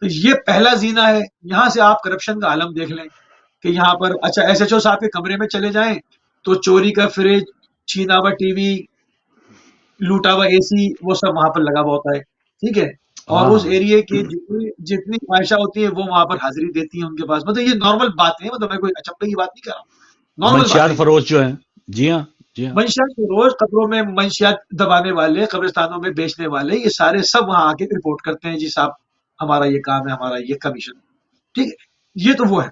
تو یہ پہلا زینہ ہے. یہاں سے آپ کرپشن کا عالم دیکھ لیں کہ یہاں پر اچھا ایس ایچ او صاحب کے کمرے میں چلے جائیں تو چوری کا فریج، چھینا ہوا ٹی وی، لوٹا ہوا اے سی، وہ سب وہاں پر لگا ہوا ہوتا ہے. ٹھیک ہے. اور ہاں اس ہاں ایریے کی جتنی خواہشیں ہوتی ہیں وہ وہاں پر حاضری دیتی ہیں ان کے پاس. مطلب یہ نارمل بات ہے, مطلب میں کوئی اچمبے کی بات نہیں کر رہا ہوں, نارمل بات منشیات ہے یہ. فروش جو ہیں. جی ہاں جی ہاں. منشیات کے روز قبروں میں منشیات دبانے والے, قبرستانوں میں بیچنے والے, یہ سارے سب وہاں آ کے رپورٹ کرتے ہیں, جی صاحب ہمارا یہ کام ہے, ہمارا یہ کمیشن. ٹھیک ہے, یہ تو وہ ہے.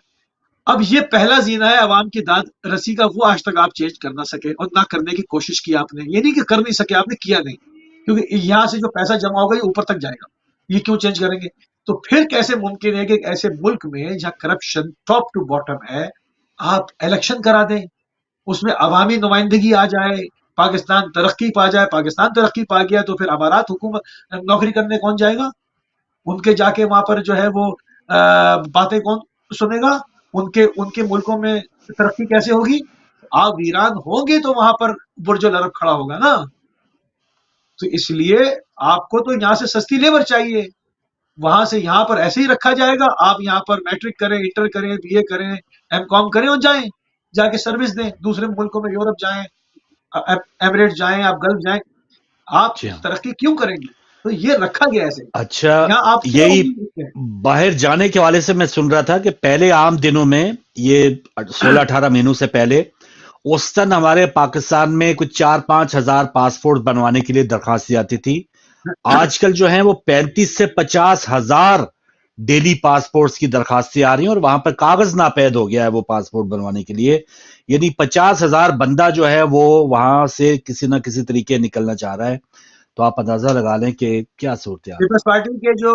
اب یہ پہلا زینہ ہے عوام کی داد رسی کا, وہ آج تک آپ چینج کر نہ سکے اور نہ کرنے کی کوشش کی آپ نے. یہ نہیں کہ کر نہیں سکے, آپ نے کیا نہیں, کیونکہ یہاں سے جو پیسہ جمع ہوگا یہ اوپر تک جائے گا. یہ کیوں چینج کریں گے؟ تو پھر کیسے ممکن ہے کہ ایک ایسے ملک میں جہاں کرپشن ٹاپ ٹو باٹم ہے, آپ الیکشن کرا دیں, اس میں عوامی نمائندگی آ جائے, پاکستان ترقی پا جائے. پاکستان ترقی پا گیا تو پھر امارات حکومت نوکری کرنے کون جائے گا؟ ان کے جا کے وہاں پر جو ہے وہ باتیں کون سنے گا؟ ان کے ملکوں میں ترقی کیسے ہوگی؟ آپ ویران ہوں گے تو وہاں پر برج العرب کھڑا ہوگا نا. تو اس لیے آپ کو تو یہاں سے سستی لیبر چاہیے, وہاں سے یہاں پر ایسے ہی رکھا جائے گا. آپ یہاں پر میٹرک کریں, انٹر کریں, بی اے کریں, ایم کام کریں اور جائیں, جا کے سروس دیں دوسرے ملکوں میں, یورپ جائیں, ایمریٹ جائیں, آپ گلف جائیں. آپ جی ہاں. ترقی کیوں کریں گے؟ تو یہ رکھا گیا ایسے. اچھا, یہاں آپ کیا یہی امید رکھتے ہیں؟ باہر جانے کے حوالے سے میں سن رہا تھا کہ پہلے عام دنوں میں یہ 16-18 مہینوں سے پہلے اوسطاً ہمارے پاکستان میں کچھ 4-5 ہزار پاسپورٹ بنوانے کے لیے درخواستیں آتی تھی. آج کل جو ہیں وہ 35 سے 50 ہزار ڈیلی پاسپورٹس کی درخواستیں آ رہی ہیں, اور وہاں پر کاغذ ناپید ہو گیا ہے وہ پاسپورٹ بنوانے کے لیے. یعنی 50 ہزار بندہ جو ہے وہ وہاں سے کسی نہ کسی طریقے نکلنا چاہ رہا ہے. تو آپ اندازہ لگا لیں کہ کیا صورتحال. پیپلز پارٹی کے جو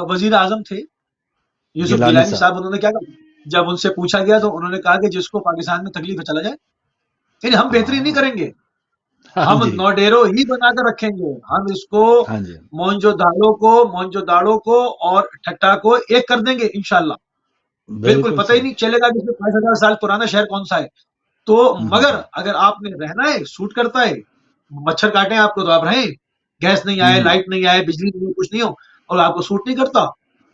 وزیر اعظم تھے یوسف گیلانی گیلانی صاحب. صاحب, انہوں نے کیا کہا جب ان سے پوچھا گیا تو انہوں نے کہا کہ جس کو پاکستان میں تکلیف ہے چلا جائے. یعنی ہم بہتری نہیں کریں گے, ہاں ہم جی نوڈیرو ہی بنا کر رکھیں گے. ہم اس کو ہاں جی مونجو داڑو کو اور ٹھٹا کو ایک کر دیں گے انشاءاللہ. بالکل بالکل پتہ ہی صحیح. نہیں چلے گا کہ 5,000 سال پرانا شہر کون سا ہے. تو مگر ہوں اگر آپ نے رہنا ہے, سوٹ کرتا ہے, مچھر کاٹیں آپ کو تو آپ رہیں, گیس نہیں آئے, ہوں. لائٹ نہیں آئے, بجلی نہیں ہو, کچھ نہیں ہو, اور آپ کو سوٹ نہیں کرتا,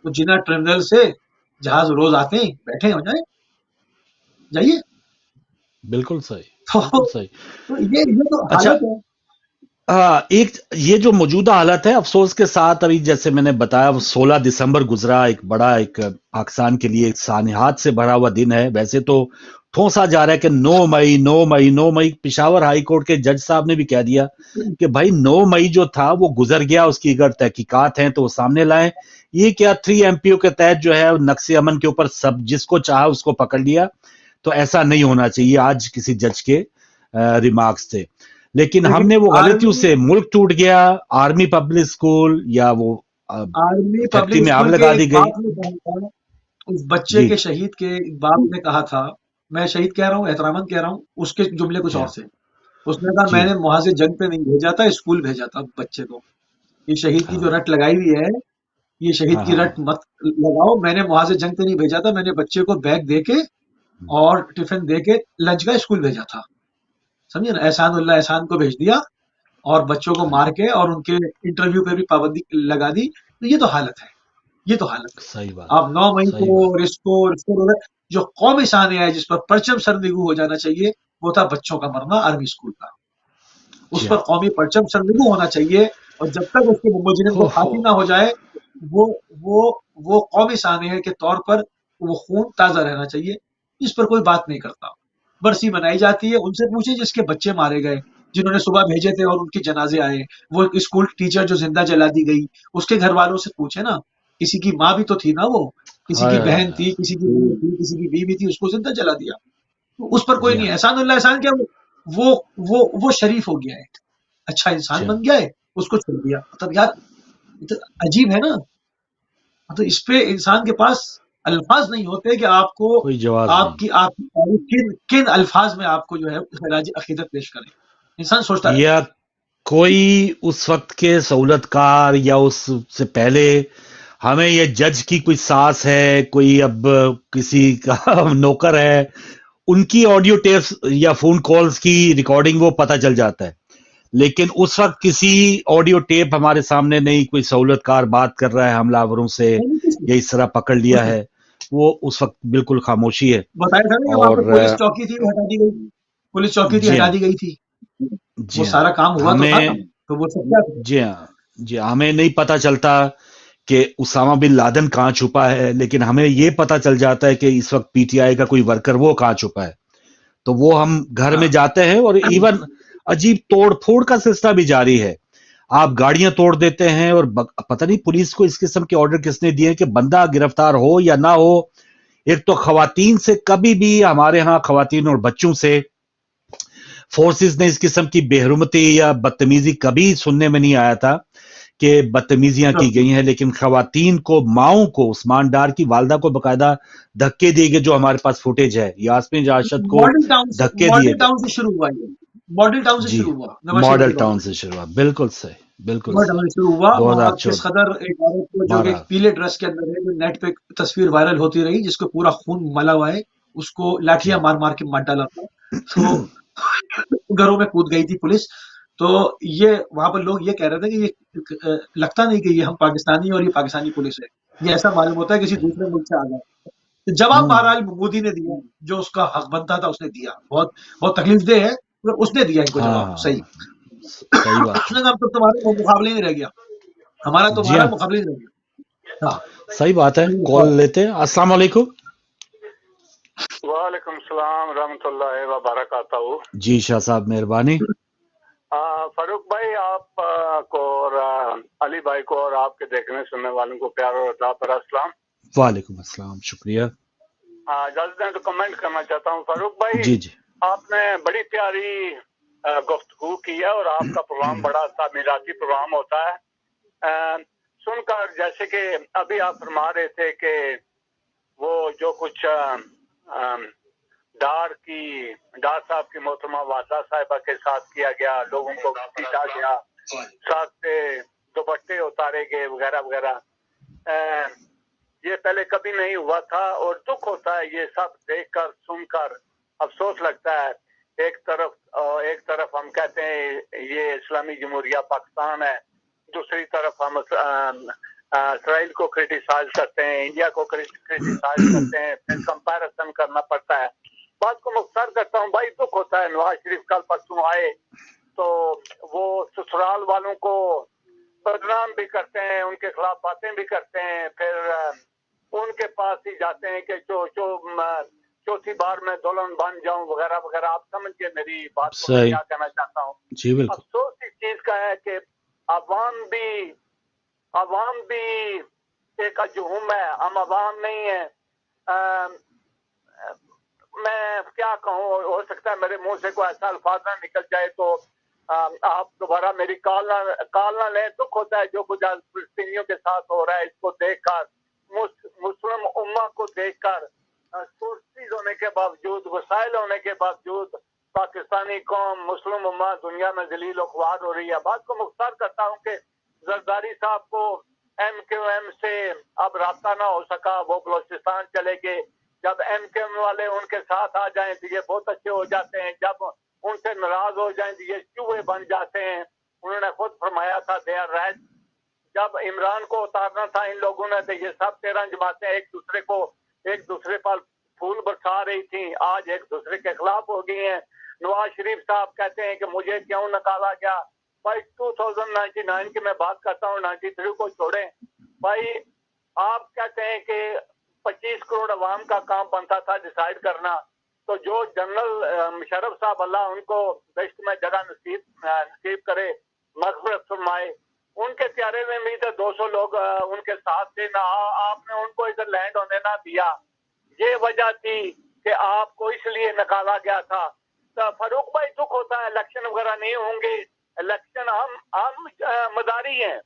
تو جنا ٹرمینل سے جہاز روز آتے ہیں, بیٹھے ہو جائیں, جائیے. بالکل صحیح. تو بالکل صحیح. یہ تو اچھا, حالت ہے. ایک یہ جو موجودہ حالت ہے, افسوس کے ساتھ ابھی جیسے میں نے بتایا 16 دسمبر گزرا, ایک بڑا ایک پاکستان کے لیے ایک سانحات سے بھرا ہوا دن ہے. ویسے تو ٹھونسا جا رہا ہے کہ 9 مئی پشاور ہائی کورٹ کے جج صاحب نے بھی کہہ دیا کہ بھائی 9 مئی جو تھا وہ گزر گیا, اس کی اگر تحقیقات ہیں تو وہ سامنے لائیں. یہ کیا 3 MPO کے تحت جو ہے نقص امن کے اوپر سب جس کو چاہا اس کو پکڑ لیا, تو ایسا نہیں ہونا چاہیے. آج کسی جج کے ریمارکس تھے, لیکن ہم نے وہ غلطیوں سے ملک ٹوٹ گیا. آرمی پبلک سکول یا وہ آرمی فیکٹری پبلک میں آگ اسکول کے لگا ایک دی گئی. باپ نے کہا تھا, اس بچے جی کے شہید کے ایک باپ نے کہا تھا, میں شہید کہہ رہا ہوں, احتراماً کہہ رہا ہوں, اس کے جملے کچھ جی اور تھے. اس نے کہا جی میں نے محاذ جنگ پہ نہیں بھیجا تھا, اسکول بھیجا تھا بچے کو. یہ شہید کی جو ہاں رٹ لگائی ہوئی ہے, یہ شہید ہاں کی ہاں رٹ مت لگاؤ. میں نے محاذ جنگ پہ نہیں بھیجا تھا, میں نے بچے کو بیگ دے کے اور ٹفن دے کے لنچ کا اسکول بھیجا تھا. سمجھے نا, احسان اللہ احسان کو بھیج دیا اور بچوں کو ہاں مار جی. کے اور ان کے انٹرویو پہ بھی پابندی لگا دی. تو یہ تو حالت ہے, یہ تو حالت ہے. صحیح بات. آپ 9 مئی صحیح کو بات. رسکو جو قومی سانحہ ہے جس پر پرچم سرنگو ہو جانا چاہیے, وہ تھا بچوں کا مرنا آرمی اسکول کا. اس جی پر ہاں. قومی پرچم سرنگو ہونا چاہیے, اور جب تک اس کے مجرم کو ہو پھانسی نہ ہو جائے وہ وہ قومی سانحے کے طور پر وہ خون تازہ رہنا چاہیے. اس پر کوئی بات نہیں کرتا. برسی منائی جاتی ہے, ان سے پوچھیں جس کے بچے مارے گئے, جنہوں نے صبح بھیجے تھے اور ان کے جنازے آئے, وہ اسکول ٹیچر جو زندہ جلا دی گئی, اس کے گھر والوں سے پوچھیں نا. کسی کی ماں بھی تو تھی نا, وہ کسی کی ہائے ہائے بہن ہائے. تھی, کسی کی بہن تھی, کسی کی بیوی تھی, اس کو زندہ جلا دیا. اس پر کوئی جی نہیں. ہاں احسان اللہ احسان کیا, وہ شریف ہو گیا ہے, اچھا جی انسان ہاں. بن گیا ہے, اس کو چھوڑ دیا. مطلب یار یہ تو عجیب ہے نا. مطلب اس پہ انسان کے پاس الفاظ نہیں ہوتے کہ آپ کو کوئی جواز آپ نہیں. کی تعریف کن الفاظ میں آپ کو جو ہے خراج عقیدت پیش کریں. انسان سوچتا رہتا یا کوئی اس وقت کے سہولت کار یا اس سے پہلے ہمیں یہ جج کی کوئی ساس ہے, کوئی اب کسی کا نوکر ہے, ان کی آڈیو ٹیپس یا فون کالز کی ریکارڈنگ وہ پتہ چل جاتا ہے. لیکن اس وقت کسی آڈیو ٹیپ ہمارے سامنے نہیں, کوئی سہولت کار بات کر رہا ہے حملہ آوروں سے ہے. یا اس طرح پکڑ لیا ہے, وہ اس وقت بالکل خاموشی ہے. بتایا تھا نا کہ وہاں اور پہ پولیس چوکی تھی, وہ ہٹا دی گئی تھی. پولیس چوکی تھی, جی ہٹا ہاں دی گئی تھی. وہ جی ہاں سارا کام ہوا تو تھا ہمیں نا, تو وہ سب کیا تھا. جی ہاں जी, हमें नहीं पता चलता कि उसामा बिन लादेन कहाँ छुपा है, लेकिन हमें ये पता चल जाता है कि इस वक्त पीटीआई का कोई वर्कर वो कहाँ छुपा है। तो वो हम घर में हाँ जाते हैं और इवन अजीब तोड़ फोड़ का सिलसिला भी जारी है। आप गाड़ियां तोड़ देते हैं और पता नहीं पुलिस को इस किस्म के ऑर्डर किसने दिए हैं कि बंदा गिरफ्तार हो या ना हो। एक तो खवातीन से कभी भी, हमारे यहाँ खवातीन और बच्चों से फोर्सेस ने इस किस्म की बेहरुमती या बदतमीजी कभी सुनने में नहीं आया था कि बदतमीजियां की गई हैं, लेकिन खवातीन को, माओ को, उस्मान डार की वालदा को बकायदा धक्के दिए गए, जो हमारे पास फुटेज है। यास्मीन राशिद को धक्के दिए मॉडल गए। टाउन से शुरू हुआ, ये मॉडल टाउन से जी, शुरू हुआ, नवाज शरीफ मॉडल के दौर टाउन में से शुरू हुआ। बिल्कुल सही, बिल्कुल मॉडल सही। टाउन से शुरू हुआ। और किस 2014 कदर एक औरत को जो कि एक 12 पीले ड्रेस के अंदर है, जो नेट पे तस्वीर वायरल होती रही, जिसको पूरा खून मला हुआ है, उसको लाठियां मार मार के मार डाला था। तो घरों में कूद गई थी पुलिस। तो ये वहां पर लोग ये कह रहे थे कि ये लगता नहीं कि ये हम पाकिस्तानी और ये पाकिस्तानी पुलिस है, ये ऐसा मालूम होता है किसी दूसरे मुल्क से आ गया। तो जवाब बहरहाल मोदी ने दिया, जो उसका हक बनता था उसने दिया। बहुत बहुत तकलीफ दे है, पर उसने दिया इनको हाँ जवाब हाँ सही। हाँ, सही बात है। उसने कहा अब तो तुम्हारे मुकाबले ही रह गया, हमारा जी तुम्हारा हाँ, मुकाबले ही रह गया। हाँ सही बात है। कॉल लेते हैं। अस्सलाम वालेकुम। वालेकुम सलाम रहमतुल्लाहि व बरकातहू। जी शाह साहब, मेहरबानी। फारूक भाई, आप को और अली भाई को और आपके देखने सुनने वालों को प्यार और अदा पर अस्सलाम। वालेकुम अस्सलाम, शुक्रिया। इजाजत दें तो कमेंट करना चाहता हूँ। फारूक भाई, जी जी। आपने बड़ी प्यारी गुफ्तगू की है और आपका प्रोग्राम बड़ा तामीराती प्रोग्राम होता है। सुनकर जैसे कि अभी आप फरमा रहे थे कि वो जो कुछ डार साहब की मोहतरमा वादा साहिबा के साथ किया गया, लोगों को पीटा गया, साथ से दुपट्टे उतारे गए वगैरह वगैरह, ये पहले कभी नहीं हुआ था और दुख होता है ये सब देखकर सुनकर। अफसोस लगता है। एक तरफ हम कहते हैं ये इस्लामी जमहूरिया पाकिस्तान है, दूसरी तरफ हम इसराइल को क्रिटिसाइज करते हैं, इंडिया को क्रिटिसाइज करते हैं, फिर कंपैरिजन करना पड़ता है। बात को मुख्तार करता हूँ भाई, दुख होता है। नवाज शरीफ कल परसों आए तो वो ससुराल वालों को बदनाम भी करते हैं, उनके खिलाफ बातें भी करते हैं, फिर उनके पास ही जाते हैं कि चौथी बार मैं दुल्हन बन जाऊं वगैरह वगैरह। आप समझिए मेरी बात को, मैं क्या कहना चाहता हूँ। जी बिल्कुल। अफसोस इस चीज का है कि अवाम भी एक अजहुम है, हम अवाम नहीं है। मैं क्या कहूँ, हो सकता है मेरे मुंह से कोई ऐसा अल्फाज ना निकल जाए तो आप दोबारा मेरी कॉल ना लें। दुख होता है जो कुछ आज फिलिस्तीनियों के साथ हो रहा है, इसको देखकर, मुस्लिम उम्मा को देखकर, सोर्सेज होने के बावजूद, वसाइल होने के बावजूद पाकिस्तानी कौम, मुस्लिम उम्मा दुनिया में जलील और ख्वार हो रही है। बात को मुख्तार करता हूँ कि जरदारी साहब को MQM से अब रास्ता ना हो सका, वो बलोचिस्तान चले गए। जब MQM वाले उनके साथ आ जाएं तो ये बहुत अच्छे हो जाते हैं, जब उनसे नाराज हो जाएं तो ये चूहे बन जाते हैं। उन्होंने खुद फरमाया था दे आर रैट। जब इमरान को उतारना था इन लोगों ने तो ये सब 13 जमातें एक दूसरे पर फूल बरसा रही थी, आज एक दूसरे के खिलाफ हो गई हैं। नवाज शरीफ साहब कहते हैं कि मुझे क्यों निकाला गया। भाई 2099 की मैं बात करता हूँ, 93 को छोड़ें। भाई आप कहते हैं कि 25 करोड़ अवाम का काम बनता था डिसाइड करना, तो जो जनरल मुशर्रफ साहब, अल्लाह उनको बेस्ट में जगह नसीब करे, मग़फ़िरत फरमाए, उनके प्यारे में भी तो 200 लोग उनके साथ थे ना। आपने उनको इधर लैंड होने ना दिया, ये वजह थी कि आपको इसलिए निकाला गया था। तो फारूक भाई दुख होता है, इलेक्शन वगैरह नहीं होंगे। इलेक्शन हम मदारी हैं,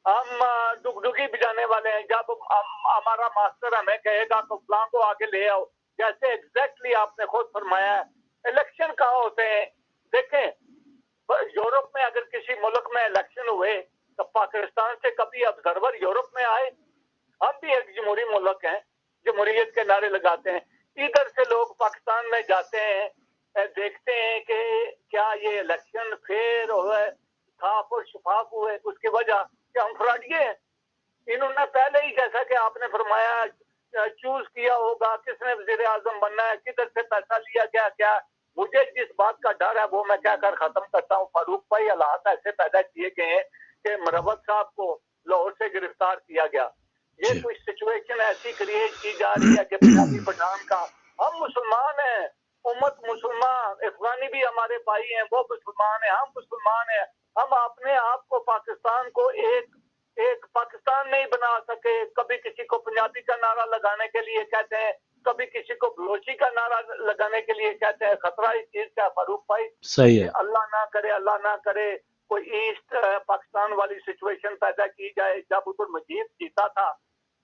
हम डुगडुगी बजाने वाले हैं। जब हमारा मास्टर हमें कहेगा तो फलां को आगे ले आओ, जैसे एग्जैक्टली आपने खुद फरमाया है। इलेक्शन कहाँ होते हैं? देखें, यूरोप में अगर किसी मुल्क में इलेक्शन हुए तो पाकिस्तान से कभी ऑब्जर्वर यूरोप में आए? हम भी एक जमहूरी मुल्क हैं, जमहूरियत के नारे लगाते हैं। इधर से लोग पाकिस्तान में जाते हैं, देखते हैं कि क्या ये इलेक्शन फेयर हुए, साफ और शफाफ हुए। उसकी वजह कि हम फ्रॉडिये हैं। इन्होंने पहले ही, जैसा कि आपने फरमाया, चूज किया होगा किसने वजीर आजम बनना है, किधर से पैसा लिया गया क्या। मुझे जिस बात का डर है वो मैं कहकर खत्म करता हूँ फारूक भाई, हालात ऐसे पैदा किए गए हैं کہ مروت صاحب کو لاہور سے گرفتار کیا گیا. یہ جی کوئی سچویشن ایسی کریٹ کی جا رہی ہے کہ پنجابی پٹھان کا. ہم مسلمان ہیں, امت مسلمان, افغانی بھی ہمارے بھائی ہیں, وہ مسلمان ہیں, ہم مسلمان ہیں. ہم اپنے آپ کو پاکستان کو ایک پاکستان نہیں بنا سکے. کبھی کسی کو پنجابی کا نعرہ لگانے کے لیے کہتے ہیں, کبھی کسی کو بلوچی کا نعرہ لگانے کے لیے کہتے ہیں. خطرہ اس چیز کا فاروق بھائی صحیح کہ ہے. اللہ نہ کرے کوئی ایسٹ پاکستان والی سچویشن پیدا کی جائے. جب ادھر مجید جیتا تھا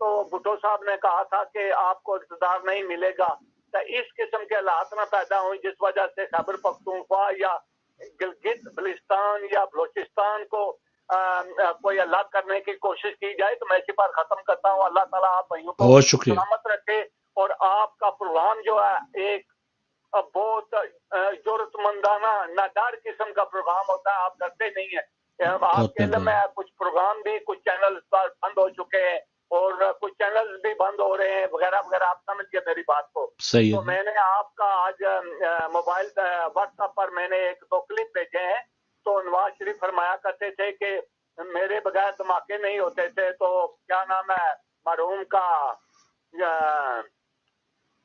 تو بھٹو صاحب نے کہا تھا کہ آپ کو اقتدار نہیں ملے گا. تو اس قسم کے حالات نہ پیدا ہوئیں جس وجہ سے خیبر پختونخوا یا گلگت بلتستان یا بلوچستان کو کوئی الگ کرنے کی کوشش کی جائے. تو میں اسی پر ختم کرتا ہوں. اللہ تعالیٰ آپ بھائیوں کو بہت شکریہ. سلامت رکھے, اور آپ کا پروگرام جو ہے ایک بہت ضرورت مندانہ ناڈر قسم کا پروگرام ہوتا ہے. آپ ڈرتے نہیں ہیں. آپ کے علم میں کچھ پروگرام بھی کچھ چینل پر بند ہو چکے ہیں اور کچھ چینل بھی بند ہو رہے ہیں وغیرہ وغیرہ. آپ سمجھ گئے میری بات کو. صحیح تو ہے. میں نے آپ کا آج موبائل واٹس ایپ پر میں نے ایک دو کلپ بھیجے ہیں. تو نواز شریف فرمایا کرتے تھے کہ میرے بغیر دھماکے نہیں ہوتے تھے. تو کیا نام ہے مرحوم کا,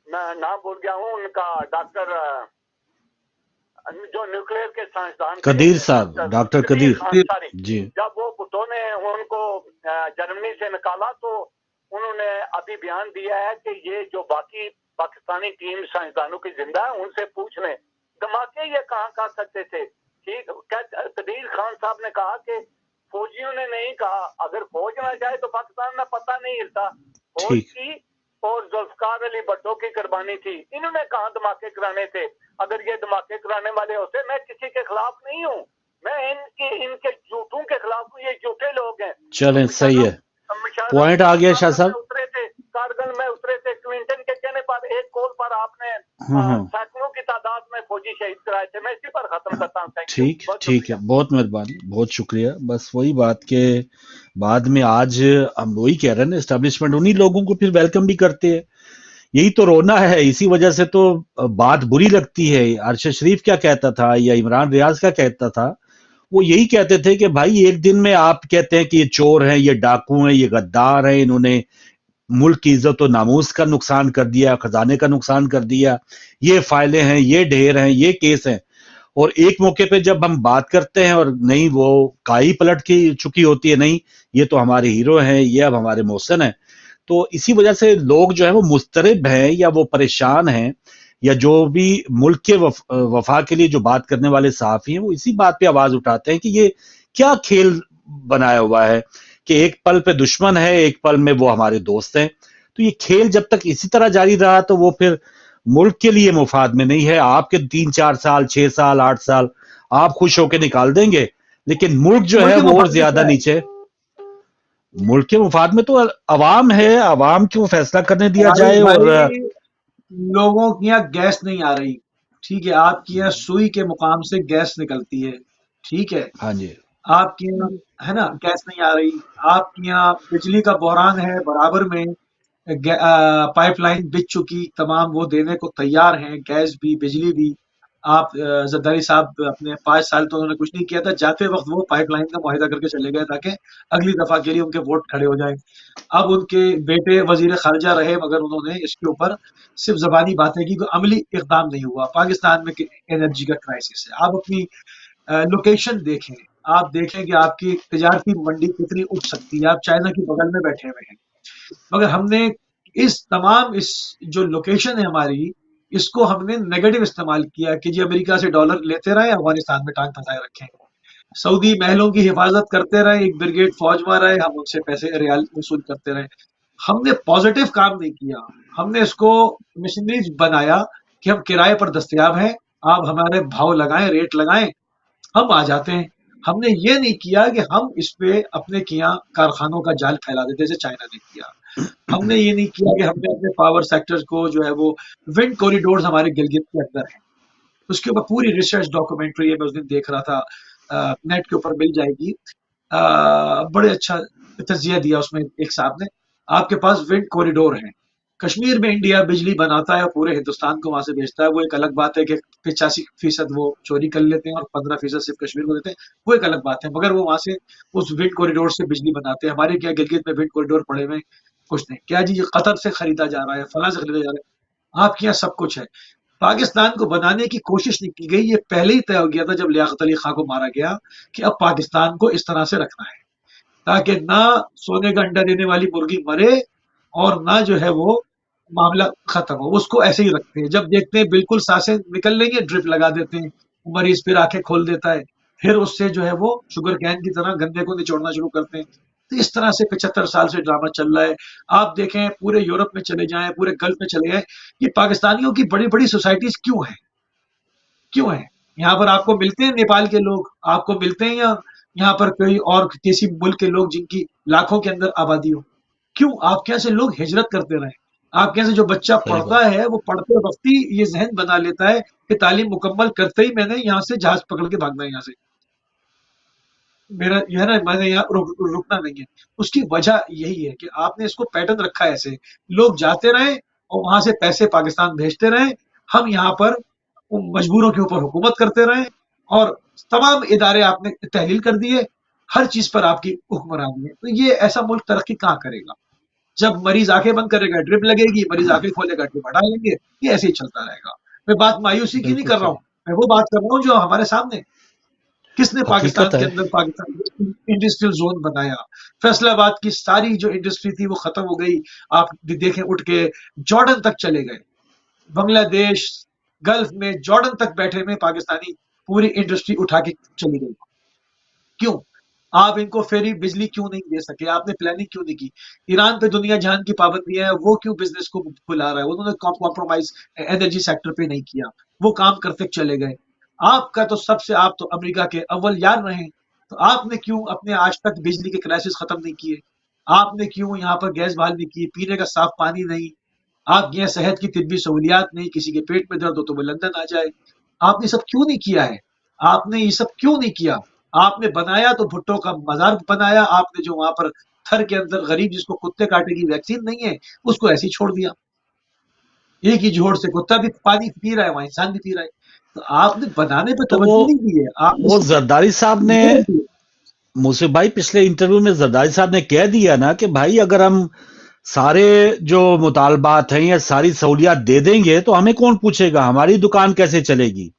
نام بھول گیا ہوں ان کا, ڈاکٹر جو نیوکلیئر کے سائنسدان قدیر صاحب, ڈاکٹر قدیر جی. جب وہ بھٹو نے ان کو جرمنی سے نکالا تو انہوں نے ابھی بیان دیا ہے کہ یہ جو باقی پاکستانی ٹیم سائنسدانوں کی زندہ ہے ان سے پوچھ لیں دھماکے یہ کہاں کر سکتے تھے. ٹھیک, قدیر خان صاحب نے کہا کہ فوجیوں نے نہیں کہا. اگر فوج نہ جائے تو پاکستان میں پتہ نہیں ہلتا. فوج کی اور ذوالفقار علی بھٹو کی قربانی تھی. انہوں نے کہاں دھماکے کرانے تھے. اگر یہ دھماکے کرانے والے ہوتے, میں کسی کے خلاف نہیں ہوں, میں ان کے جھوٹوں کے خلاف ہوں. یہ جھوٹے لوگ ہیں. چلیں صحیح ہے, پوائنٹ آ گیا شاہ صاحب. اترے تھے کارگل میں, اترے تھے کلنٹن کے کہنے پر, ایک کال پر آپ نے سینکڑوں کی تعداد میں فوجی شہید کرائے تھے. میں اسی پر ختم کرتا ہوں. ٹھیک ہے, بہت مہربانی, بہت شکریہ. بس وہی بات کہ بعد میں آج ہم وہی کہہ رہے ہیں نا, اسٹیبلشمنٹ انہی لوگوں کو پھر ویلکم بھی کرتے ہیں. یہی تو رونا ہے, اسی وجہ سے تو بات بری لگتی ہے. ارشد شریف کیا کہتا تھا یا عمران ریاض کیا کہتا تھا, وہ یہی کہتے تھے کہ بھائی ایک دن میں آپ کہتے ہیں کہ یہ چور ہیں, یہ ڈاکو ہیں, یہ غدار ہیں, انہوں نے ملک کی عزت و ناموس کا نقصان کر دیا, خزانے کا نقصان کر دیا, یہ فائلیں ہیں, یہ ڈھیر ہیں, یہ کیس ہیں. اور ایک موقع پہ جب ہم بات کرتے ہیں اور نہیں وہ کائی پلٹ کی چکی ہوتی ہے, نہیں یہ تو ہمارے ہیرو ہیں, یہ اب ہمارے محسن ہیں. تو اسی وجہ سے لوگ جو ہے وہ مضطرب ہیں یا وہ پریشان ہیں, یا جو بھی ملک کے وفا کے لیے جو بات کرنے والے صحافی ہیں وہ اسی بات پہ آواز اٹھاتے ہیں کہ یہ کیا کھیل بنایا ہوا ہے کہ ایک پل پہ دشمن ہے, ایک پل میں وہ ہمارے دوست ہیں. تو یہ کھیل جب تک اسی طرح جاری رہا تو وہ پھر ملک کے لیے مفاد میں نہیں ہے. آپ کے 3-4 سال 6 سال 8 سال آپ خوش ہو کے نکال دیں گے, لیکن ملک جو ہے وہ اور زیادہ نیچے. ملک کے مفاد میں تو عوام ہے, عوام کو فیصلہ کرنے دیا جائے. اور لوگوں کی یہاں گیس نہیں آ رہی, ٹھیک ہے, آپ کی یہاں سوئی کے مقام سے گیس نکلتی ہے, ٹھیک ہے, ہاں جی, آپ کی یہاں ہے نا گیس نہیں آ رہی. آپ کی یہاں بجلی کا بحران ہے, برابر میں پائپ لائن بچ چکی, تمام وہ دینے کو تیار ہیں, گیس بھی بجلی بھی. آپ زرداری صاحب اپنے 5 سال تو انہوں نے کچھ نہیں کیا تھا, جاتے وقت وہ پائپ لائن کا معاہدہ کر کے چلے گئے تاکہ اگلی دفعہ کے لیے ان کے ووٹ کھڑے ہو جائیں. اب ان کے بیٹے وزیر خارجہ رہے مگر انہوں نے اس کے اوپر صرف زبانی باتیں کی, کوئی عملی اقدام نہیں ہوا. پاکستان میں انرجی کا کرائسس ہے. آپ اپنی لوکیشن دیکھیں, آپ دیکھیں کہ آپ کی تجارتی منڈی کتنی اٹھ سکتی ہے. آپ چائنا کے بغل میں بیٹھے ہوئے ہیں, مگر ہم نے اس جو لوکیشن ہے ہماری, اس کو ہم نے نیگیٹو استعمال کیا کہ جی امریکہ سے ڈالر لیتے رہے, افغانستان میں ٹانگ پھنسائے رکھیں, سعودی محلوں کی حفاظت کرتے رہے, ایک بریگیڈ فوج میں رہے, ہم ان سے پیسے ریال وصول کرتے رہے. ہم نے پازیٹیو کام نہیں کیا, ہم نے اس کو مشنریز بنایا کہ ہم کرائے پر دستیاب ہیں, آپ ہمارے بھاؤ لگائیں, ریٹ لگائیں, ہم آ جاتے ہیں. ہم نے یہ نہیں کیا کہ ہم اس پہ اپنے کیا کارخانوں کا جال پھیلا دیتے جیسے چائنا نے کیا. ہم نے یہ نہیں کیا کہ ہم نے اپنے پاور سیکٹر کو جو ہے وہ ونڈ کوریڈورز ہمارے گلگت کے اندر ہیں, اس کے اوپر پوری ریسرچ ڈاکومنٹری ہے, میں اس دن دیکھ رہا تھا, نیٹ کے اوپر مل جائے گی. بڑے اچھا تجزیہ دیا اس میں ایک صاحب نے. آپ کے پاس ونڈ کوریڈور ہیں, कश्मीर में इंडिया बिजली बनाता है और पूरे हिंदुस्तान को वहां से बेचता है, वो एक अलग बात है कि 85% वो चोरी कर लेते हैं और 15% सिर्फ कश्मीर को देते हैं, वो एक अलग बात है। मगर वो वहां से उस विंड कॉरिडोर से बिजली बनाते हैं। हमारे क्या गिलगित में विंड कॉरिडोर पड़े हुए हैं? कुछ नहीं। क्या जी, ये कतर से खरीदा जा रहा है, फला से खरीदा जा रहा है, आपके यहाँ सब कुछ है। पाकिस्तान को बनाने की कोशिश नहीं की गई, ये पहले ही तय हो गया था जब लियाकत अली खां को मारा गया कि अब पाकिस्तान को इस तरह से रखना है ताकि ना सोने का अंडा देने वाली मुर्गी मरे और ना जो है वो मामला खत्म हो। उसको ऐसे ही रखते हैं, जब देखते हैं बिल्कुल सांसें निकल लेंगे ड्रिप लगा देते हैं, मरीज फिर आंखें खोल देता है, फिर उससे जो है वो शुगर कैन की तरह गंदे को निचोड़ना शुरू करते हैं। तो इस तरह से 75 साल से ड्रामा चल रहा है। आप देखें पूरे यूरोप में चले जाएं, पूरे गल्फ में चले जाएं, ये पाकिस्तानियों की बड़ी बड़ी सोसाइटीज क्यों हैं? क्यों हैं? यहाँ पर आपको मिलते हैं नेपाल के लोग, आपको मिलते हैं यहाँ पर कोई और किसी मुल्क के लोग जिनकी लाखों के अंदर आबादी हो? क्यों आपके यहाँ से लोग हिजरत करते रहे? आपके यहाँ से जो बच्चा सही पढ़ता बात। है वो पढ़ते वक्त ही ये जहन बना लेता है कि तालीम मुकम्मल करते ही मैंने यहाँ से जहाज पकड़ के भागना है, यहाँ से मेरा यह ना मैंने यहाँ रुकना नहीं है। उसकी वजह यही है कि आपने इसको पैटर्न रखा है ऐसे, लोग जाते रहे और वहां से पैसे पाकिस्तान भेजते रहे, हम यहाँ पर उन मजबूरों के ऊपर हुकूमत करते रहे और तमाम इदारे आपने तहलील कर दिए, हर चीज पर आपकी हुक्मरानी है। तो ये ऐसा मुल्क तरक्की कहाँ करेगा? जब मरीज आंखें बंद करेगा ड्रिप लगेगी, मरीज आंखें खोलेगा ड्रिप हटा लेंगे, ये ऐसे ही चलता रहेगा। मैं बात मायूसी की नहीं बिल्कुल कर रहा सही। हूँ, मैं वो बात कर रहा हूँ जो हमारे सामने। किसने हकीकत पाकिस्तान के है। अंदर पाकिस्तान इंडस्ट्रियल जोन बनाया? फैसलाबाद की सारी जो इंडस्ट्री थी वो खत्म हो गई। आप भी देखें उठ के जॉर्डन तक चले गए, बांग्लादेश गल्फ में जॉर्डन तक बैठे में पाकिस्तानी पूरी इंडस्ट्री उठा के चली गई। क्यों? आप इनको फेरी बिजली क्यों नहीं दे सके? आपने प्लानिंग क्यों नहीं की? ईरान पे दुनिया जहान की पाबंदियां है, वो क्यों बिजनेस को बुला रहा है? उन्होंने कॉम्प्रोमाइज एनर्जी सेक्टर पे नहीं किया, वो काम करते चले गए। आपका तो सबसे, आप तो अमेरिका के अव्वल यार रहे, तो आपने क्यों अपने आज तक बिजली के क्राइसिस खत्म नहीं किए? आपने क्यों यहाँ पर गैस बहाल नहीं की? पीने का साफ पानी नहीं, आपके यहाँ सेहत की तिब्बी सहूलियात नहीं, किसी के पेट में दर्द हो तो वो लंदन आ जाए। आपने सब क्यों नहीं किया है? आपने ये सब क्यों नहीं किया? आपने बनाया तो भुट्टो का मजार बनाया, आपने जो वहां पर थर के अंदर गरीब जिसको कुत्ते काटेगी वैक्सीन नहीं है, उसको ऐसे ही छोड़ दिया। एक ही जोड़ से कुत्ता भी पानी पी रहा है, वहां इंसान भी पी रहा है। तो आपने बनाने पे तो तवज्जो नहीं दी है, आपने वो सिर्फ जरदारी साहब ने, ये दी है। मुझे भाई पिछले इंटरव्यू में जरदारी साहब ने कह दिया ना कि भाई अगर हम सारे जो मुतालबात हैं या सारी सहूलियात दे देंगे तो हमें कौन पूछेगा, हमारी दुकान कैसे चलेगी?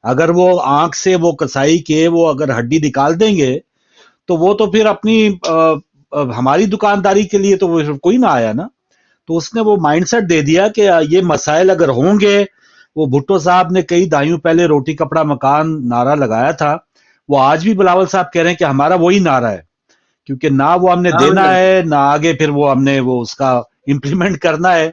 अगर वो आंख से वो कसाई के वो अगर हड्डी निकाल देंगे तो वो तो फिर अपनी हमारी दुकानदारी के लिए तो वो फिर कोई ना आया ना। तो उसने वो माइंडसेट दे दिया कि ये मसाइल अगर होंगे, वो भुट्टो साहब ने कई दहाइयों पहले रोटी कपड़ा मकान नारा लगाया था, वो आज भी बिलावल साहब कह रहे हैं कि हमारा वही नारा है, क्योंकि ना वो हमने हाँ देना भैया, है ना आगे फिर वो हमने वो उसका इम्प्लीमेंट करना है।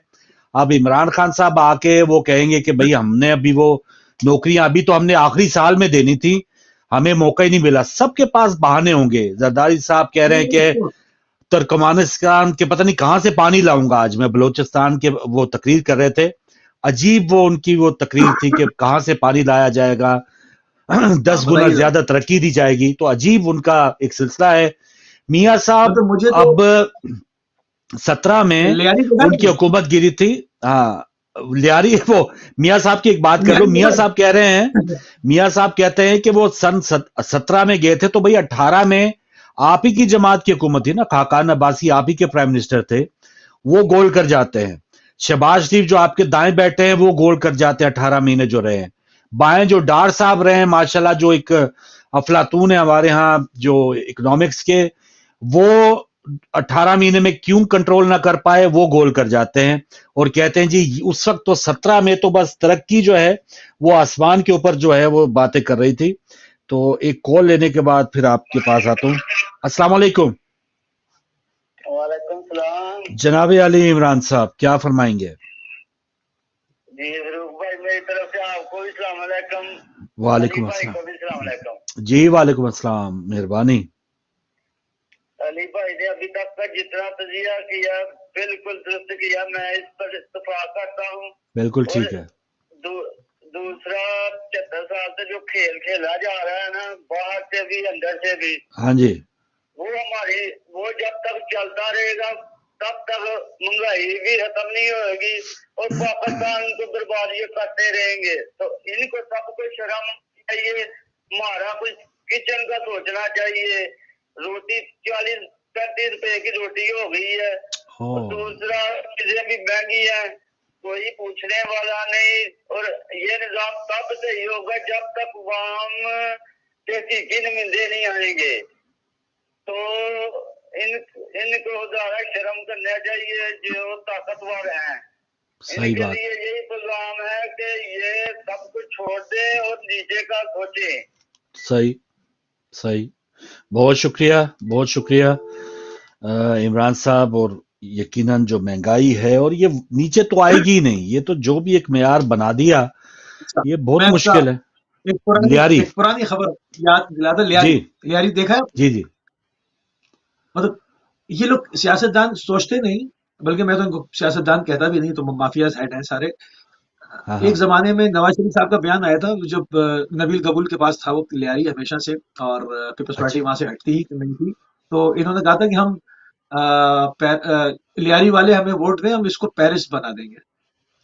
अब इमरान खान साहब आके वो कहेंगे कि भाई हमने अभी वो नौकरियां अभी तो हमने आखिरी साल में देनी थी, हमें मौका ही नहीं मिला। सबके पास बहाने होंगे। जरदारी साहब कह रहे हैं कि तुर्कमानिस्तान के पता नहीं कहां से पानी लाऊंगा। आज मैं बलोचिस्तान के वो तकरीर कर रहे थे, अजीब वो उनकी वो तकरीर थी कि कहां से पानी लाया जाएगा, 10 गुना बताइए। ज्यादा तरक्की दी जाएगी। तो अजीब उनका एक सिलसिला है। मियां साहब मतलब मुझे तो अब 17 में लियारी पता उनकी है, हुकूमत गिरी थी। हाँ, लियारी वो मियां साहब की एक बात कर लो। लियारी मियां पता साहब कह रहे हैं, है। मियां साहब कहते हैं कि वो सन 17 में गए थे तो भाई 18 में आप ही की जमात की हुकूमत थी ना, खाकान अब्बासी आप ही के प्राइम मिनिस्टर थे, वो गोल कर जाते हैं। शहबाज शरीफ जो आपके दाएं बैठे हैं वो गोल कर जाते हैं 18 महीने जो रहे हैं। बाएं जो डार साहब रहे हैं माशाल्लाह, जो एक अफलातून है हमारे यहाँ जो इकोनॉमिक्स के, वो 18 महीने में क्यों कंट्रोल ना कर पाए, वो गोल कर जाते हैं और कहते हैं जी उस वक्त तो 17 में तो बस तरक्की जो है वो आसमान के ऊपर जो है वो बातें कर रही थी। तो एक कॉल लेने के बाद फिर आपके पास आता हूँ। अस्सलाम वालेकुम। वालेकुम सलाम जनाब अली इमरान साहब, क्या फरमाएंगे? जी फरूक भाई, मेरी तरफ से आपको भी सलाम अलैकुम, अली वालेकुम भाई अस्सलाम। को भी सलाम अलैकुम। जी वालेकुम अस्सलाम, मेहरबानी। अली भाई ने अभी तक का जितना तजिया किया बिल्कुल दुरुस्त किया, मैं इस पर इत्तेफाक करता हूँ। बिल्कुल और ठीक है। दूसरा 75 साल से जो खेल खेला जा रहा है ना, बाहर से भी अंदर से भी, हाँ जी, वो जब तक चलता रहेगा तब तक महंगाई भी खत्म नहीं होगी और पाकिस्तान को बर्बादी करते रहेंगे। तो इनको सबको शर्म चाहिए, हमारा कुछ किचन का सोचना चाहिए। रोटी 40-35 रुपए की रोटी हो गई है और दूसरा चीजें भी महंगी है, कोई पूछने वाला नहीं। और ये निजाम तब सही होगा जब तक वाम के नुमाइंदे नहीं आएंगे। तो इनको ज्यादा शर्म करना चाहिए जो ताकतवर हैं। सही इनके बात, लिए यही पैगाम है कि ये सब कुछ छोड़ दे और नीचे का सोचे। सही सही। बहुत शुक्रिया, बहुत शुक्रिया इमरान साहब। और यकीनन जो महंगाई है, और ये नीचे तो आएगी ही नहीं, ये तो जो भी एक मेयार बना दिया, अच्छा, ये बहुत मैं मुश्किल है। लियारी, एक पुरानी खबर याद दिलाता। जी लियारी देखा है? जी जी। मतलब ये लोग सियासतदान सोचते नहीं, बल्कि मैं तो इनको सियासतदान कहता भी नहीं, तो माफियाज हेड हैं सारे। हाँ एक हाँ, जमाने में नवाज शरीफ साहब का बयान आया था, जब नबील कबूल के पास था वो लियारी हमेशा से, और पीपल्स पार्टी अच्छा, वहां से हटती ही नहीं थी। तो इन्होंने कहा था कि हम लियारी वाले हमें वोट दें, हम इसको पेरिस बना देंगे।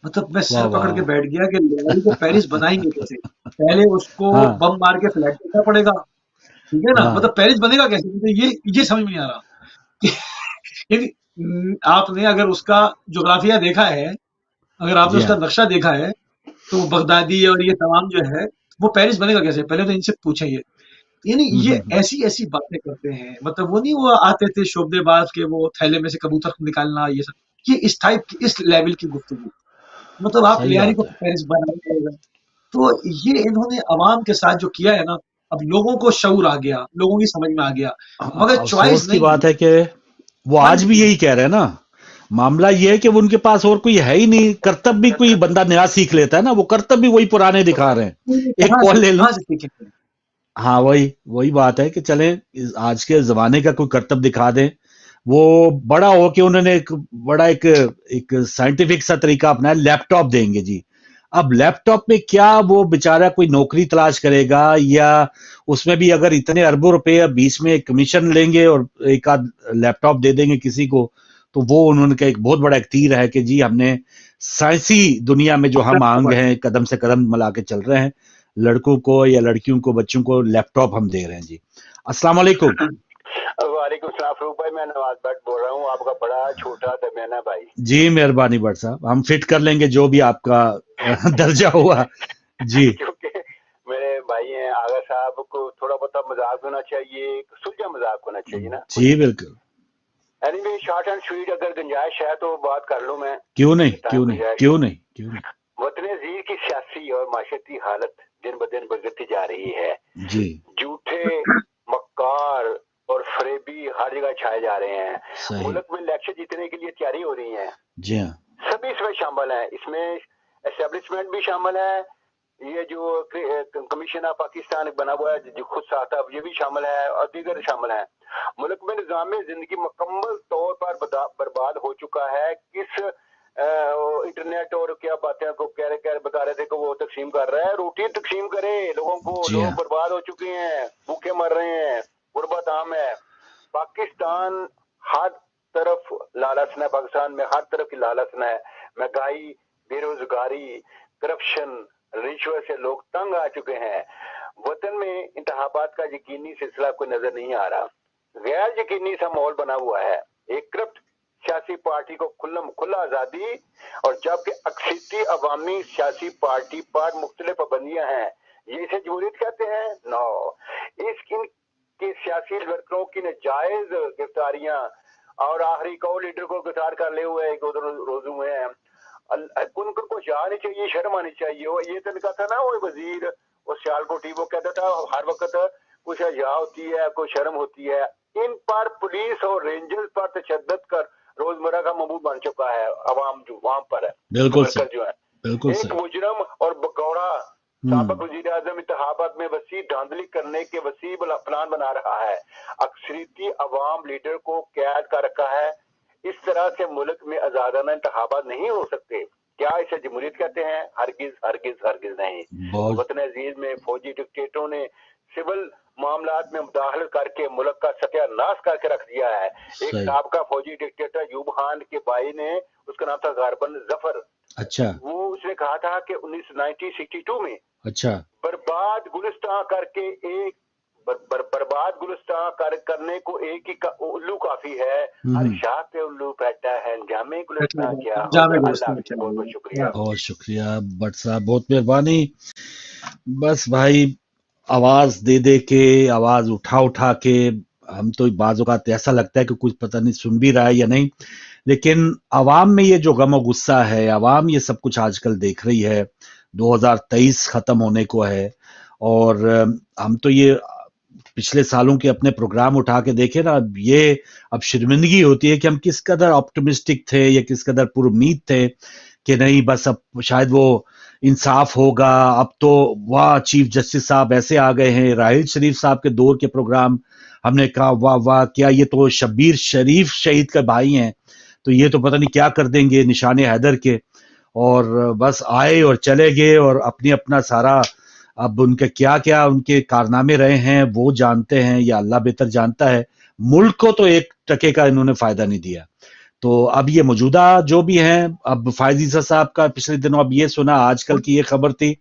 मतलब मैं वाह सर पकड़ के वाह। बैठ गया कि लियारी को पेरिस बनाएंगे कैसे? पहले उसको हाँ बम मार के फ्लैट करना पड़ेगा, ठीक है ना? हाँ, मतलब पेरिस बनेगा कैसे? मुझे ये समझ में नहीं आ रहा। क्योंकि आपने अगर उसका जोग्राफिया देखा है, अगर आपने जी उसका हाँ, नक्शा देखा है, तो बगदादी और ये तमाम जो है, वो पेरिस बनेगा कैसे? पहले तो इनसे पूछें ये। यानी ये हम्म। ऐसी ऐसी बातें करते हैं। मतलब वो नहीं, वो आते थे शोबदेबाज के, वो थैले में से कबूतर निकालना, ये सब, ये इस टाइप की, इस लेवल की गुफ्तगू। मतलब आप सही लियारी को बात है। पेरिस बनाएंगे। तो ये इन्होंने अवाम के साथ जो किया है ना, अब लोगों को शऊर आ गया, लोगों की समझ में आ गया, मगर अफसोस चॉइस की नहीं बात है। है कि वो हाँ आज भी जी, यही कह रहे हैं ना। मामला ये है कि वो उनके पास और कोई है ही नहीं, करतब भी कोई बंदा नया सीख लेता है ना, वो करतब भी वही पुराने दिखा रहे हैं। एक कॉल ले लूं? कहाँ से सीखेंगे? हाँ, वही वही बात है कि चलें आज के जमाने का कोई करतब दिखा दें। वो बड़ा हो के उन्होंने एक बड़ा एक साइंटिफिक सा तरीका अपनाया, लैपटॉप देंगे जी। अब लैपटॉप में क्या वो बेचारा कोई नौकरी तलाश करेगा, या उसमें भी अगर इतने अरबों रुपए बीच में कमीशन लेंगे और एक आध लैपटॉप दे देंगे किसी को, तो वो उन्होंने का एक बहुत बड़ा एक तीर है कि जी हमने साइंसी दुनिया में जो हम आंग हैं, कदम से कदम मिला के चल रहे हैं, लड़कों को या लड़कियों को, बच्चों को लैपटॉप हम दे रहे हैं जी। अस्सलाम वालेकुम। वालेकुम सलाम फरूक भाई, मैं नवाज भट्ट बोल रहा हूँ, आपका बड़ा छोटा दरमियाना भाई। जी मेहरबानी भट्ट साहब, हम फिट कर लेंगे जो भी आपका दर्जा हुआ जी। क्योंकि मेरे भाई हैं, आगा साहब को थोड़ा बहुत मजाक होना चाहिए, सुलझा मजाक होना चाहिए ना। जी बिल्कुल, एनीवे शॉर्ट एंड स्वीट अगर गुंजाइश है तो बात कर लूं मैं। क्यों नहीं, क्यों नहीं, गुंजाइश क्यों नहीं, क्यों नहीं। वतन अजीज की सियासी और माशरती हालत दिन ब दिन बिगड़ती जा रही है। जी झूठे, मक्कार और फरेबी हर जगह छाए जा रहे हैं। सही, मुल्क में इलेक्शन जीतने के लिए तैयारी हो रही है, जी हाँ, सभी इसमें शामिल है। इसमें एस्टेब्लिशमेंट भी शामिल है, ये जो कमीशन ऑफ पाकिस्तान बना हुआ है जो खुद साहब, ये भी शामिल है और दीगर शामिल है। मुल्क में निज़ाम जिंदगी मुकम्मल तौर पर बर्बाद हो चुका है। किस इंटरनेट और क्या बातें को कह रहे बता रहे थे कि वो तकसीम कर रहा है, रोटी तकसीम करे लोगों को। जी लोग हाँ, बर्बाद हो चुके हैं, भूखे मर रहे हैं, गुर्बत आम है। पाकिस्तान हर तरफ लालसन है, पाकिस्तान में हर तरफ की लालसन है। महंगाई, बेरोजगारी, करप्शन, रिश्वत से लोग तंग आ चुके हैं। वतन में इंतखाबात का यकीनी सिलसिला कोई नजर नहीं आ रहा, गैर यकीनी सा माहौल बना हुआ है। एक करप्ट सियासी पार्टी को खुला आजादी, और जबकि अक्सरियती अवामी सियासी पार्टी पर मुख्तलिफ पाबंदियां हैं, ये इसे जमहूरियत कहते हैं? नो। के सियासी वर्करों की नाजायज गिरफ्तारियां और आखिरी को लीडर को गिरफ्तार कर ले हुए रोज हुए हैं। उनको जा नहीं चाहिए, शर्म आनी चाहिए। वो ये तो था ना, वो वजीर और सियालकोटी, वो कहता था हर वक्त कुछ हया होती है, कोई शर्म होती है। इन पर पुलिस और रेंजर्स पर तशद्दुद कर रोजमर्रा का मामूल बन चुका है। अवाम जो वहां पर है, बिल्कुल मरकज सही, जो है, बिल्कुल एक सही। मुजरम और बकौड़ा साबिक वजीर आजम इंतखाबात में वसी धांधली करने के वसी प्लान बना रहा है। अक्सरियती अवाम लीडर को कैद कर रखा है। इस तरह से मुल्क में आजादाना इंतखाबात नहीं हो सकते। क्या इसे जमहूरियत कहते हैं? हरगिज हरगिज हरगिज नहीं। बहुत वतन अजीज में फौजी डिक्टेटरों ने सिविल मामलात में मुदाखलत करके मुल्क का सत्यानाश करके रख दिया है। एक सही। साबका फौजी डिक्टेटर अयूब खान के भाई ने, उसका नाम था गारबन जफर, अच्छा वो उसने कहा था कि 1962 में अच्छा बर्बाद गुलिस्तान करके एक बर्बाद गुलिस्तान करने को एक ही उल्लू काफी है, हर शाह पे उल्लू बैठा है, जामे गुलिस्तान क्या होगा। जामे अल्लाह गुलिस्तान हाफिज, क्या बहुत बहुत होगा। शुक्रिया। बहुत शुक्रिया भट्ट साहब, बहुत मेहरबानी। बस भाई आवाज दे दे के, आवाज उठा उठा के, हम तो बाज़ औक़ात ऐसा लगता है कि कुछ पता नहीं सुन भी रहा है या नहीं, लेकिन आवाम में ये जो गम और गुस्सा है, आवाम ये सब कुछ आजकल देख रही है। 2023 खत्म होने को है और हम तो ये पिछले सालों के अपने प्रोग्राम उठा के देखे ना, ये अब शर्मिंदगी होती है कि हम किस कदर ऑप्टिमिस्टिक थे या किस कदर पुरुम्मीद थे कि नहीं बस अब शायद वो इंसाफ होगा। अब तो वाह चीफ जस्टिस साहब ऐसे आ गए हैं, राहिल शरीफ साहब के दौर के प्रोग्राम हमने कहा वाह वाह, क्या ये तो शब्बीर शरीफ शहीद के भाई हैं, तो ये तो पता नहीं क्या कर देंगे निशाने हैदर के, और बस आए और चले गए और अपनी अपना सारा, अब उनके क्या क्या उनके कारनामे रहे हैं वो जानते हैं या अल्लाह बेहतर जानता है। मुल्क को तो एक टके का इन्होंने फायदा नहीं दिया। तो अब ये मौजूदा जो भी हैं, अब फायज ईसा साहब का पिछले दिनों अब ये सुना, आजकल की ये खबर थी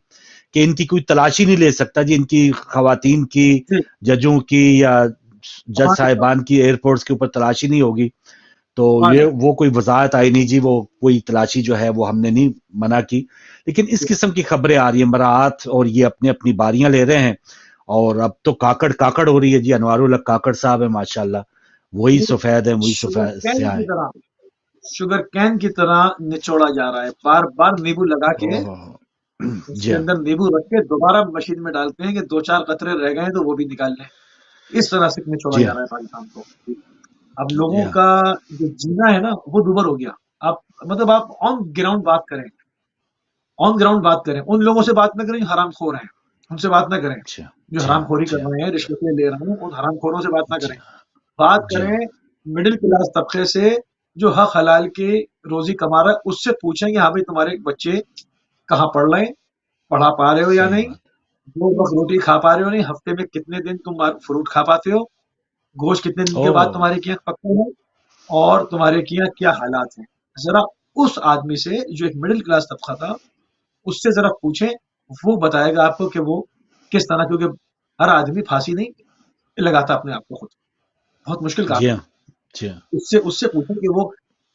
कि इनकी कोई तलाशी नहीं ले सकता जी, इनकी खवातीन की, जजों की या जज साहिबान की एयरपोर्ट्स के ऊपर तलाशी नहीं होगी। तो ये वो कोई वजाहत आई नहीं जी, वो कोई तलाशी जो है वो हमने नहीं मना की, लेकिन इस किस्म की खबरें आ रही हैं मराहत, और ये अपनी अपनी बारियां ले रहे हैं। और अब तो काकड़ काकड़ हो रही है जी, अनवारुल हक काकड़ साहब है माशाल्लाह, वही सफेद है, वही सफेद स्याह है, शुगर कैन की तरह निचोड़ा जा रहा है, बार बार नींबू लगा के उसके अंदर नींबू रख के दोबारा मशीन में डालते हैं कि 2-4 कतरे रह गए तो वो भी निकाल लें। इस तरह से निचोड़ा जा रहा है पाकिस्तान को। अब लोगों का जो जीना है ना वो दुभर हो गया। आप मतलब आप ऑन ग्राउंड बात करें, ऑन ग्राउंड बात करें, उन लोगों से बात न करें जो हरामखोर हैं, उनसे बात ना करें। जो हरामखोरी कर रहे हैं, रिश्वतें ले रहे हैं, उन हरामखोरों से बात ना करें। बात करें मिडिल क्लास तबके से जो हक हलाल के रोजी कमा रहा है, उससे पूछें कि हाँ भाई तुम्हारे बच्चे कहाँ पढ़ रहे हैं, पढ़ा पा रहे हो या नहीं, 2 वक्त रोटी खा पा रहे हो नहीं, हफ्ते में कितने दिन तुम फ्रूट खा पाते हो, गोश्त कितने दिन के बाद तुम्हारे किया पकते हैं, और तुम्हारे किया क्या हालात हैं। जरा उस आदमी से जो एक मिडिल क्लास तबका था, उससे जरा पूछें, वो बताएगा आपको कि वो किस तरह, क्योंकि हर आदमी फांसी नहीं लगाता अपने आप को खुद, बहुत मुश्किल काम है। उससे पूछें कि वो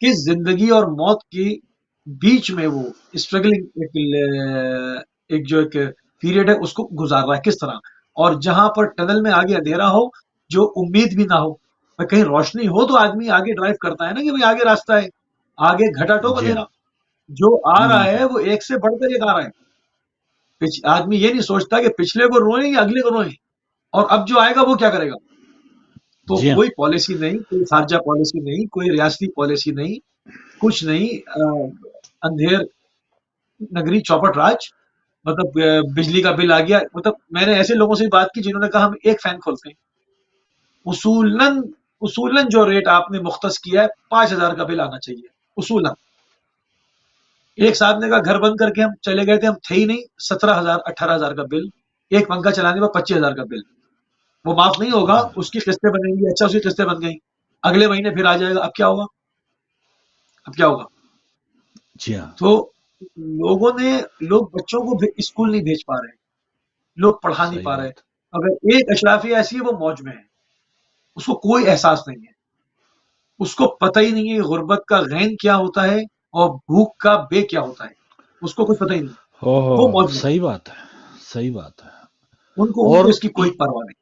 किस जिंदगी और मौत की बीच में वो स्ट्रगलिंग एक जो एक पीरियड है उसको गुजार रहा है किस तरह, और जहां पर टनल में आगे अंधेरा हो, जो उम्मीद भी ना हो, कहीं रोशनी हो तो आदमी आगे ड्राइव करता है ना कि भाई आगे रास्ता है, आगे घटाटो अंधेरा, जो आ रहा है वो एक से बढ़कर एक आ रहा है। आदमी ये नहीं सोचता कि पिछले को रोए या अगले को रोए, और अब जो आएगा वो क्या करेगा। तो कोई पॉलिसी नहीं, कोई खारजा पॉलिसी नहीं, कोई रियासती पॉलिसी नहीं, कुछ नहीं, अंधेर नगरी चौपट राज, मतलब बिजली का बिल आ गया। मतलब मैंने ऐसे लोगों से बात की जिन्होंने कहा हम एक फैन खोलते हैं, उसूलन जो रेट आपने मुख्तस किया है 5,000 का बिल आना चाहिए उसूलन। एक साहब ने कहा घर बंद करके हम चले गए थे, हम थे ही नहीं, 17,000 18,000 का बिल, एक पंखा चलाने पर 25,000 का बिल, वो माफ नहीं होगा, उसकी किस्तें बनेंगी। अच्छा उसकी किस्तें बन गई, अगले महीने फिर आ जाएगा, अब क्या होगा, अब क्या होगा। तो लोग बच्चों को स्कूल नहीं भेज पा रहे, लोग पढ़ा नहीं पा रहे। अगर एक अशराफी ऐसी है वो मौज में है, उसको कोई एहसास नहीं है, उसको पता ही नहीं है गुर्बत का गैन क्या होता है और भूख का बे क्या होता है, उसको कुछ पता ही नहीं। वो मौज में। सही बात है, सही बात है। उनको इसकी कोई परवाह नहीं।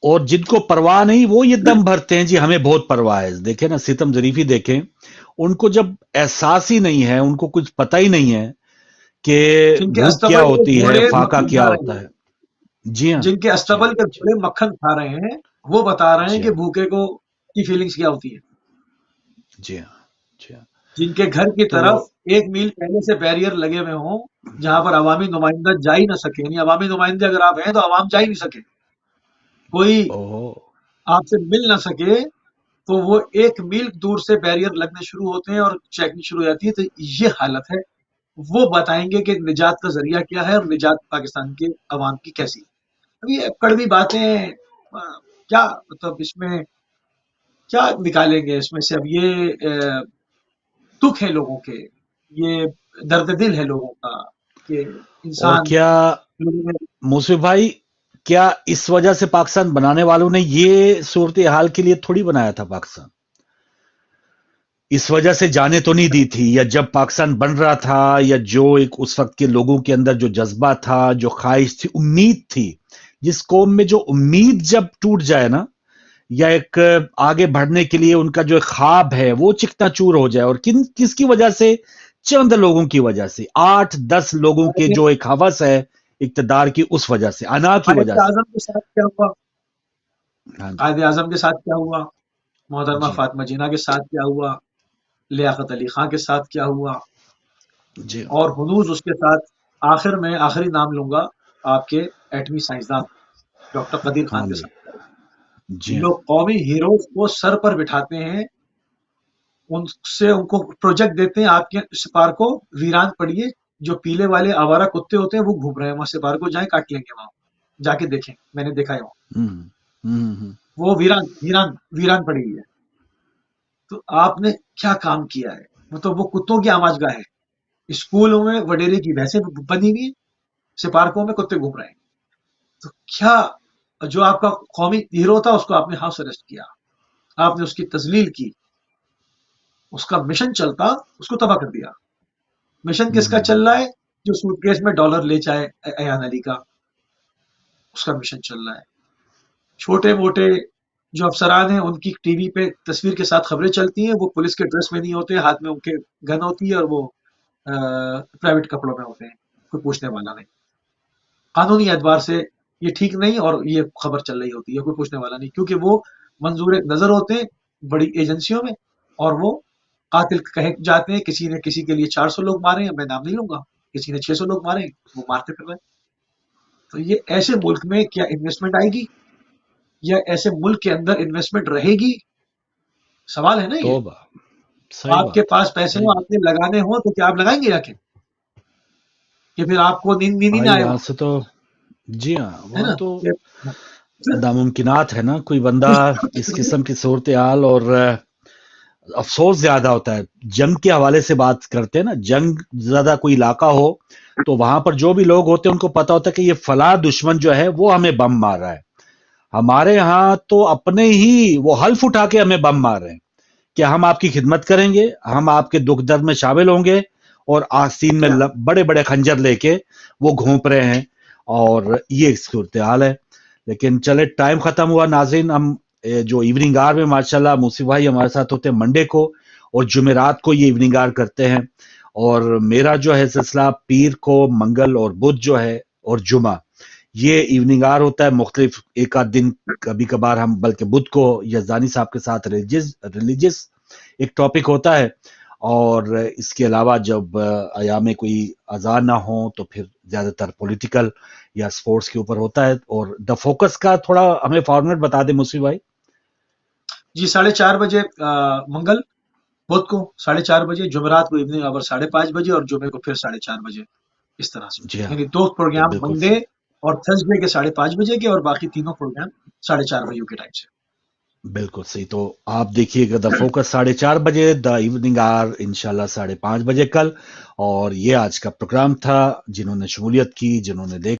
और जिनको परवाह नहीं वो ये दम भरते हैं जी हमें बहुत परवाह है। देखें ना सितम ज़रीफी देखें, उनको जब एहसास ही नहीं है, उनको कुछ पता ही नहीं है कि भूख क्या होती है, फाका क्या होता है। जी हाँ, जिनके अस्तबल के घोड़े मक्खन खा रहे हैं वो बता रहे हैं कि भूखे को की फीलिंग्स क्या होती है। जी हाँ, जी हाँ। जिनके घर की तरफ 1 मील पहले से बैरियर लगे हुए हों जहां पर अवामी नुमाइंदा जा ही ना सके, यानी अवामी नुमाइंदे अगर आप हैं तो अवाम जा ही नहीं सके, कोई आपसे मिल ना सके, तो वो 1 मील दूर से बैरियर लगने शुरू होते हैं और चेकिंग शुरू हो जाती है। तो ये हालत है, वो बताएंगे कि निजात का जरिया क्या है और निजात पाकिस्तान के अवाम की कैसी है। اب یہ کڑوی باتیں کیا مطلب اس میں کیا نکالیں گے اس میں سے؟ اب یہ دکھ ہے لوگوں کے، یہ درد دل ہے لوگوں کا کہ اور انسان کیا موسف بھائی، کیا اس وجہ سے پاکستان بنانے والوں نے یہ صورتحال کے لیے تھوڑی بنایا تھا پاکستان؟ اس وجہ سے جانے تو نہیں دی تھی، یا جب پاکستان بن رہا تھا، یا جو ایک اس وقت کے لوگوں کے اندر جو جذبہ تھا، جو خواہش تھی، امید تھی، جس قوم میں جو امید جب ٹوٹ جائے نا، یا ایک آگے بڑھنے کے لیے ان کا جو ایک خواب ہے وہ چکنا چور ہو جائے، اور کس کی وجہ سے؟ چند لوگوں کی وجہ سے، 8-10 لوگوں کے جو ایک ہوس ہے اقتدار کی، اس وجہ سے، انا کی وجہ سے۔ اعظم کے ساتھ کیا ہوا؟ ہاں قائد اعظم کے ساتھ کیا ہوا؟ محترمہ جی فاطمہ جناح کے ساتھ کیا ہوا؟ لیاقت علی خان کے ساتھ کیا ہوا؟ جی اور ہنوز اس کے ساتھ آخر میں آخری نام لوں گا آپ کے ایٹمی سائنسدان ڈاکٹر قدیر ہاں خان کے جی ساتھ جی لوگ قومی ہیروز کو سر پر بٹھاتے ہیں، ان سے ان کو پروجیکٹ دیتے ہیں، آپ کے سپار کو ویران پڑیے، جو پیلے والے آوارہ کتے ہوتے ہیں وہ گھوم رہے ہیں وہاں، سپار کو جائیں کاٹ لیں گے، وہاں جا کے دیکھیں، میں نے دیکھا ہے وہاں وہ ویران پڑی ہوئی ہے۔ تو آپ نے کیا کام کیا ہے؟ مطلب وہ کتوں کی آواز گاہ ہے، اسکولوں میں وڈیرے کی بھینسیں بندھی ہوئی ہیں، سپارکوں میں کتے گھوم رہے ہیں۔ تو کیا جو آپ کا قومی ہیرو تھا اس کو آپ نے ہاؤس اریسٹ کیا، آپ نے اس کی تذلیل کی، اس کا مشن چلتا اس کو تباہ کر دیا۔ مشن کس کا چل رہا ہے؟ جو سوٹ کیس میں ڈالر لے جائے ایان علی کا، اس کا مشن چل رہا ہے۔ چھوٹے موٹے جو افسران ہیں ان کی ٹی وی پہ تصویر کے ساتھ خبریں چلتی ہیں، وہ پولیس کے ڈریس میں نہیں ہوتے، ہاتھ میں ان کے گن ہوتی ہے اور وہ پرائیویٹ کپڑوں میں ہوتے ہیں، کوئی پوچھنے والا نہیں۔ قانونی اعتبار سے یہ ٹھیک نہیں، اور یہ خبر چل رہی ہوتی ہے، کوئی پوچھنے والا نہیں، کیونکہ وہ منظور نظر ہوتے ہیں بڑی ایجنسیوں میں، اور وہ قاتل کہے جاتے ہیں۔ کسی نے کسی کے لیے 400 لوگ مارے ہیں، میں نام نہیں لوں گا، کسی نے 600 لوگ مارے ہیں، وہ مارتے پھر رہے ہیں۔ تو یہ ایسے ملک میں کیا انویسٹمنٹ آئے گی، یا ایسے ملک کے اندر انویسٹمنٹ رہے گی؟ سوال ہے نا یہ۔ توبہ، صحیح آپ کے بات، پاس پیسے صحیح ہوں، بات آپ نے لگانے ہوں، تو کیا آپ لگائیں گے جا کے؟ کہ پھر آپ کو نیند نہیں بھائی، آئے یہاں وہاں، سے تو جی ہاں، ہے وہ نا؟ تو پھر ناممکنات ہے نا، کوئی بندہ اس قسم کی صورتحال، اور افسوس زیادہ ہوتا ہے جنگ کے حوالے سے بات کرتے ہیں نا، جنگ زیادہ کوئی علاقہ ہو تو وہاں پر جو بھی لوگ ہوتے ہیں ان کو پتا ہوتا ہے کہ یہ فلاں دشمن جو ہے وہ ہمیں بم مار رہا ہے۔ ہمارے ہاں تو اپنے ہی وہ حلف اٹھا کے ہمیں بم مار رہے ہیں کہ ہم آپ کی خدمت کریں گے، ہم آپ کے دکھ درد میں شامل ہوں گے، اور آستین میں بڑے بڑے خنجر لے کے وہ گھونپ رہے ہیں، اور یہ صورتحال ہے۔ لیکن چلے، ٹائم ختم ہوا ناظرین۔ ہم جو ایوننگ آر میں ماشاءاللہ موسی بھائی ہمارے ساتھ ہوتے ہیں منڈے کو، اور جمعرات کو یہ ایوننگ آر کرتے ہیں، اور میرا جو ہے سلسلہ پیر کو، منگل اور بدھ جو ہے، اور جمعہ یہ ایوننگ آر ہوتا ہے۔ مختلف ایک آدھ دن کبھی کبھار ہم بلکہ بدھ کو یزدانی صاحب کے ساتھ ریلیجس ایک ٹاپک ہوتا ہے، اور اس کے علاوہ جب ایام کوئی اذان نہ ہو تو پھر زیادہ تر پولیٹیکل یا سپورٹس کے اوپر ہوتا ہے۔ اور دا فوکس کا تھوڑا ہمیں فارمیٹ بتا دیں موسی بھائی۔ جی 4:30 بجے منگل، بدھ کو 4:30 بجے، جمعرات کو ایوننگ آور 5:30 بجے، اور جمعے کو پھر 4:30 بجے، اس طرح سے۔ جی ہاں، یعنی 2 پروگرام بالکل منڈے صحیح، اور تھرسڈے کے 5:30 بجے کے، اور باقی تینوں پروگرام 4:30 بجے کے ٹائم سے۔ بالکل صحیح۔ تو آپ دیکھیے گا دا فوکس 4:30 بجے، دا ایوننگ آر انشاءاللہ 5:30 بجے کل۔ اور یہ آج کا پروگرام تھا، جنہوں نے شمولیت کی، جنہوں نے دیکھا